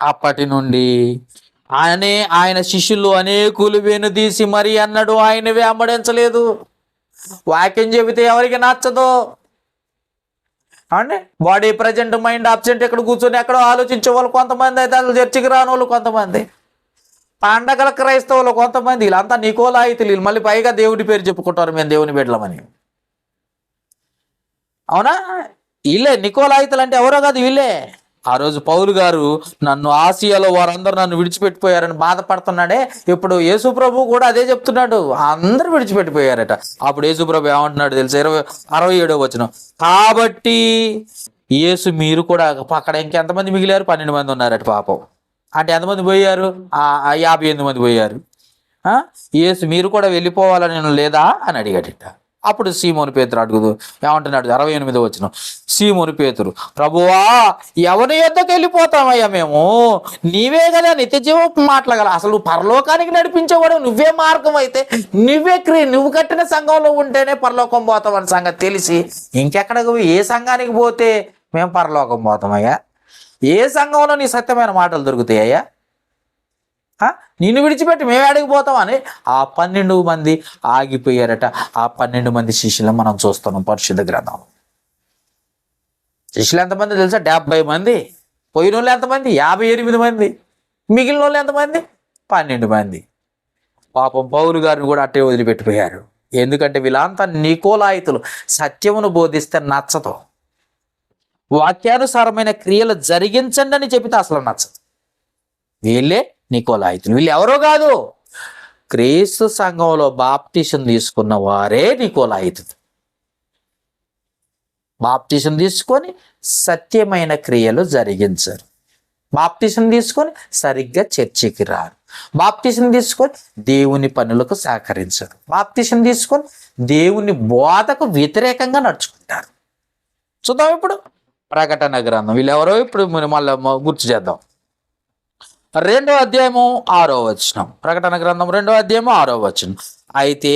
అప్పటి నుండి ఆయన శిష్యులు అనేకులు వెనుదీసి మరి అన్నాడు ఆయన వెంబడించలేదు. వాక్యం చెబితే ఎవరికి నచ్చదో అంటే బాడీ ప్రజెంట్, మైండ్ అబ్సెంట్, ఎక్కడ కూర్చొని ఎక్కడో ఆలోచించే వాళ్ళు కొంతమంది, అయితే అసలు చర్చికి రాని వాళ్ళు కొంతమంది, పండగల క్రైస్తవులు కొంతమంది, వీళ్ళంతా నికోలాయితులు. వీళ్ళు మళ్ళీ పైగా దేవుడి పేరు చెప్పుకుంటారు, మేము దేవుని బిడ్డలమని. అవునా? వీళ్ళే నికోలాయితులు అంటే ఎవరో కాదు, వీళ్ళే. ఆ రోజు పౌలు గారు నన్ను ఆసియాలో వారందరూ నన్ను విడిచిపెట్టిపోయారని బాధపడుతున్నాడే, ఇప్పుడు యేసుప్రభు కూడా అదే చెప్తున్నాడు, అందరూ విడిచిపెట్టిపోయారట. అప్పుడు యేసుప్రభు ఏమంటున్నాడు తెలుసా? 67వ వచనం. కాబట్టి యేసు మీరు కూడా, అక్కడ ఇంకెంతమంది మిగిలారు? 12 మంది ఉన్నారట పాపం. అంటే ఎంతమంది పోయారు? 58 మంది పోయారు. యేసు మీరు కూడా వెళ్ళిపోవాలని లేదా అని అడిగాడట. అప్పుడు సీమోను పేతురు అడుగుదు ఏమంటున్నాడు? 68వ వచనం. సీమోను పేతురు, ప్రభువా ఎవరి యొద్దకు వెళ్ళిపోతామయ్యా మేము? నీవే కదా నిత్య జీవం మాట్లాగల, అసలు పరలోకానికి నడిపించేవాడు నువ్వే మార్గం అయితే, నువ్వు కట్టిన సంఘంలో ఉంటేనే పరలోకం పోతామని సంగతి తెలిసి ఇంకెక్కడికి, ఏ సంఘానికి పోతే మేము పరలోకం పోతామయ్యా? ఏ సంఘంలో నీ సత్యమైన మాటలు దొరుకుతాయ్యా? నిన్ను విడిచిపెట్టి మేము అడిగిపోతామని ఆ 12 మంది ఆగిపోయారట. ఆ 12 మంది శిష్యులను మనం చూస్తున్నాం పరిశుద్ధ గ్రంథం. శిష్యులు ఎంతమంది తెలుసా? 70 మంది. పోయిన వాళ్ళు ఎంతమంది? 58 మంది. మిగిలిన వాళ్ళు ఎంతమంది? 12 మంది. పాపం పౌలు గారిని కూడా అట్టే వదిలిపెట్టిపోయారు. ఎందుకంటే వీళ్ళంతా నికోలాయితులు. సత్యమును బోధిస్తే నచ్చదు, వాక్యానుసారమైన క్రియలు జరిగించండి అని చెబితే అసలు నచ్చదు. వీళ్ళే నికోలాయితులు. వీళ్ళు ఎవరో కాదు, క్రీస్తు సంఘంలో బాప్టిజం తీసుకున్న వారే నికోలాయితులు. బాప్టిజం తీసుకొని సత్యమైన క్రియలు జరిగించరు. బాప్టిజం తీసుకొని సరిగ్గా చర్చికి రారు. బాప్టిజం తీసుకొని దేవుని పనులకు సహకరించరు. బాప్టిజం తీసుకొని దేవుని బోధకు వ్యతిరేకంగా నడుచుకుంటారు. చూద్దాం ఇప్పుడు ప్రకటన గ్రంథం. వీళ్ళెవరో ఇప్పుడు మళ్ళీ గుర్తు చేద్దాం. 2వ అధ్యాయము 6వ వచనం. ప్రకటన గ్రంథం 2వ అధ్యాయము 6వ వచనం. అయితే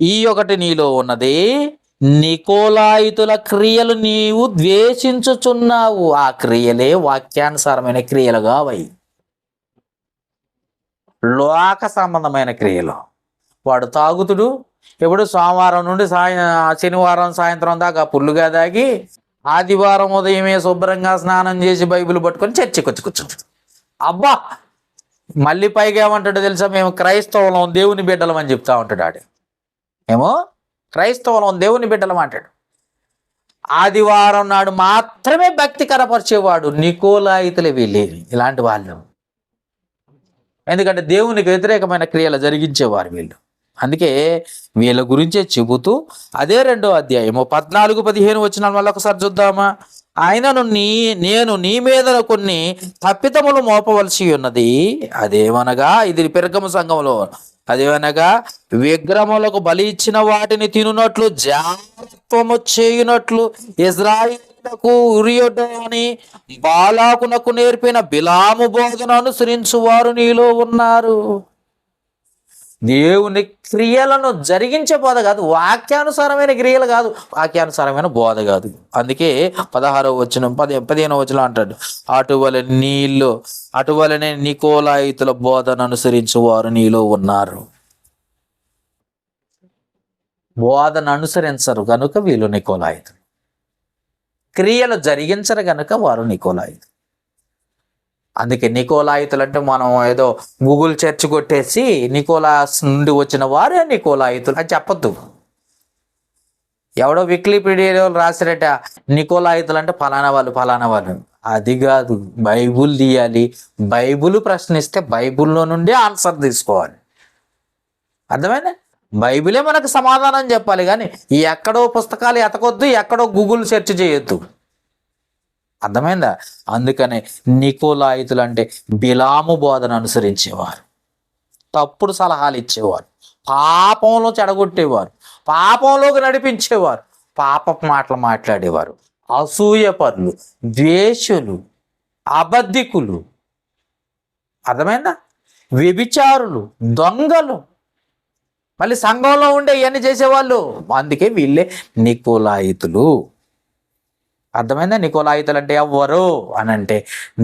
ఈ ఒకటి నీలో ఉన్నది, నికోలాయితుల క్రియలు నీవు ద్వేషించుచున్నావు. ఆ క్రియలే వాక్యానుసారమైన క్రియలుగా వై, లోక సంబంధమైన క్రియలు. వాడు తాగుతుడు, ఎప్పుడు సోమవారం నుండి శనివారం సాయంత్రం దాకా పుల్లుగా దాగి, ఆదివారం ఉదయమే శుభ్రంగా స్నానం చేసి బైబిల్ పట్టుకొని చర్చికి వచ్చి కూర్చుంటాడు. అబ్బా, మళ్ళీ పైగా ఏమంటాడు తెలుసా? మేము క్రైస్తవులం, దేవుని బిడ్డలం అని చెప్తా ఉంటాడు. ఆడు ఏమో క్రైస్తవులం, దేవుని బిడ్డలం అంటాడు. ఆదివారం నాడు మాత్రమే భక్తి కనపరిచేవాడు నికోలాయితులే వీళ్ళేవి, ఇలాంటి వాళ్ళు. ఎందుకంటే దేవునికి వ్యతిరేకమైన క్రియలు జరిగించేవారు వీళ్ళు. అందుకే వీళ్ళ గురించే చెబుతూ అదే 2వ అధ్యాయము 14-15 వచనాల వల్ల ఒకసారి చూద్దామా? ఆయనను నేను నీ మీద కొన్ని తప్పిదములు మోపవలసి ఉన్నది. అదేమనగా, ఇది పెర్గము సంఘంలో, అదేమనగా విగ్రహములకు బలి ఇచ్చిన వాటిని తినునట్లు, జారత్వము చేయునట్లు ఇజ్రాయేలులకు ఉరియొద్దు అని బాలాకునకు నేర్పిన బిలాము బోధన అనుసరించు వారు నీలో ఉన్నారు. దేవుని క్రియలను జరిగించే బోధ కాదు, వాక్యానుసారమైన క్రియలు కాదు, వాక్యానుసారమైన బోధ కాదు. అందుకే 16వ వచనం 15వ వచనం అంటాడు, అటువలనే నికోలాయితుల బోధన అనుసరించు వారు నీలో ఉన్నారు. బోధన అనుసరించరు కనుక వీళ్ళు నికోలాయితులు, క్రియలు జరిగించరు కనుక వారు నికోలాయితులు. అందుకే నికోలాయితులు అంటే మనం ఏదో గూగుల్ సెర్చ్ కొట్టేసి నికోలాస్ నుండి వచ్చిన వారే నికోలాయితులు అని చెప్పొద్దు. ఎవడో వికీపీడియాలో రాసిరట నికోలాయితులు అంటే ఫలానా వాళ్ళు. అది కాదు, బైబుల్ తీయాలి, బైబుల్ ప్రశ్నిస్తే బైబుల్లో నుండి ఆన్సర్ తీసుకోవాలి. అర్థమైందా? బైబిలే మనకు సమాధానం చెప్పాలి, కానీ ఎక్కడో పుస్తకాలు ఎతకొద్దు, ఎక్కడో గూగుల్ సెర్చ్ చేయొద్దు. అర్థమైందా? అందుకనే నికోలాయితులు అంటే బిలాము బోధన అనుసరించేవారు. తప్పుడు సలహాలు ఇచ్చేవారు, పాపంలో చెడగొట్టేవారు, పాపంలోకి నడిపించేవారు, పాపపు మాటలు మాట్లాడేవారు, అసూయపరులు, ద్వేషులు, అబద్ధికులు, అర్థమైందా, వ్యభిచారులు, దొంగలు, మళ్ళీ సంఘంలో ఉండే ఇవన్నీ చేసేవాళ్ళు. అందుకే వీళ్ళే నికోలాయితులు. అర్థమైందా? నికోలాయితులు అంటే ఎవరు అని అంటే,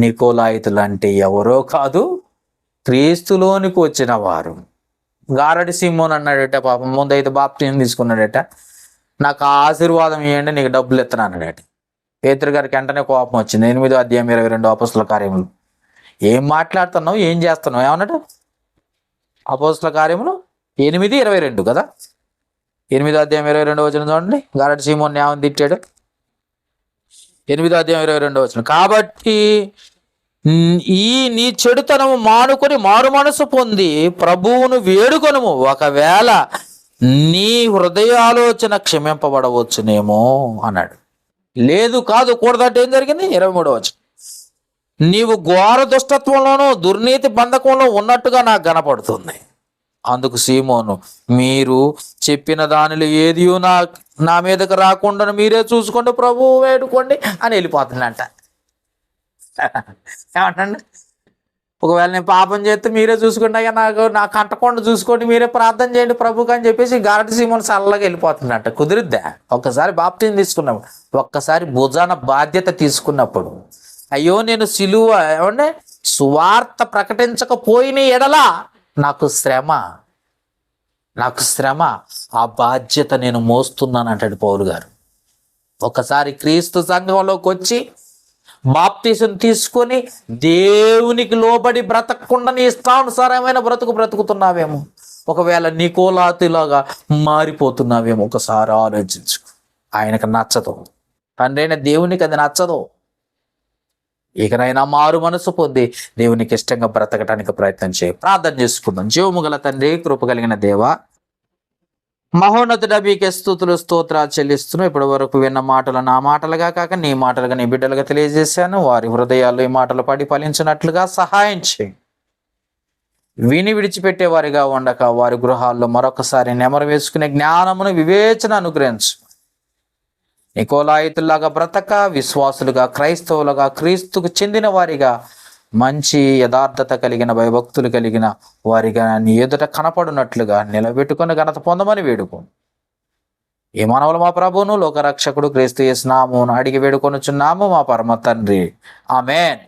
నికోలాయితులు అంటే ఎవరో కాదు, క్రీస్తులోనికి వచ్చిన వారు. గారడి సిమోన్ అన్నాడట, పాపం ముందైతే బాప్తిజం తీసుకున్నాడట, నాకు ఆశీర్వాదం ఇవ్వండి, నీకు డబ్బులు ఇస్తున్నాడట. పేతురు గారికి వెంటనే కోపం వచ్చింది. 8వ అధ్యాయం 22 అపోస్తల కార్యములు. ఏం మాట్లాడుతున్నావు, ఏం చేస్తున్నావు ఏమన్నాడు? అపోస్తల కార్యములు 8:22 కదా, 8వ అధ్యాయం 22 వచనం చూడండి. గారడి సిమోన్ ఏమని తిట్టాడు? 8వ అధ్యాయం 22 వచనం. కాబట్టి ఈ నీ చెడుతనము మానుకొని మారు మనసు పొంది ప్రభువును వేడుకొనుము, ఒకవేళ నీ హృదయ ఆలోచన క్షమింపబడవచ్చునేమో అన్నాడు. లేదు కాదు కూడదంటే ఏం జరిగింది? 23వ వచనం. నీవు ఘోర దుష్టత్వంలోనూ దుర్నీతి బంధకంలో ఉన్నట్టుగా నాకు కనపడుతుంది. అందుకు సీమోను, మీరు చెప్పిన దానిలో ఏది నా మీదకి రాకుండా మీరే చూసుకోండి, ప్రభువు వేడుకోండి అని వెళ్ళిపోతుందంట. ఏమంటండి? ఒకవేళ నేను పాపం చేస్తే మీరే చూసుకోండి అయ్యా, నాకు కంటకుండా చూసుకోండి, మీరే ప్రార్థన చేయండి ప్రభుకి అని చెప్పేసి గారటి సీమోను చల్లగా వెళ్ళిపోతుందంట. కుదిరిద్దా? ఒక్కసారి బాప్తిజం తీసుకున్నప్పుడు, ఒక్కసారి భుజాన బాధ్యత తీసుకున్నప్పుడు, అయ్యో నేను సిలువ ఏమంటే సువార్త ప్రకటించకపోయిన ఎడలా నాకు శ్రమ, ఆ బాధ్యత నేను మోస్తున్నాను అంటాడు పౌలు గారు. ఒకసారి క్రీస్తు సంఘంలోకి వచ్చి బాప్తిజం తీసుకొని దేవునికి లోబడి బ్రతకకుండా నీ ఇష్టానుసారమైన బ్రతుకుతున్నావేమో, ఒకవేళ నికోలాతిలాగా మారిపోతున్నావేమో, ఒకసారి ఆలోచించుకో. ఆయనకు నచ్చదు, తండ్రి అయిన దేవునికి అది నచ్చదు. ఇకనైనా మారు మనసు పొంది దేవునికి ఇష్టంగా బ్రతకటానికి ప్రయత్నం చేయి. ప్రార్థన చేసుకుందాం. జీవము గల తండ్రి, కృప కలిగిన దేవ, మహోన్నతుడ, మీకే స్తుతులు స్తోత్రాలు చెల్లిస్తున్నాం. ఇప్పటి వరకు విన్న మాటలు నా మాటలుగా కాక నీ మాటలుగా, నీ బిడ్డలుగా తెలియజేశాను. వారి హృదయాల్లో ఈ మాటలు పడి ఫలించినట్లుగా సహాయం చేయి. విని విడిచిపెట్టే వారిగా ఉండక వారి గృహాల్లో మరొకసారి నెమరు వేసుకునే జ్ఞానమును, వివేచన అనుగ్రహించు. నికోలాయితుల్లాగా బ్రతక, విశ్వాసులుగా, క్రైస్తవులుగా, క్రీస్తుకు చెందిన వారిగా, మంచి యథార్థత కలిగిన, భయభక్తులు కలిగిన వారిగా నీ ఎదుట కనపడినట్లుగా నిలబెట్టుకుని ఘనత పొందమని వేడుకో. ఈ మానవులు మా ప్రభువును లోకరక్షకుడు క్రీస్తు యేసు నామమున అడిగి వేడుకొనుచున్నాము మా పరమ తండ్రి. ఆమేన్.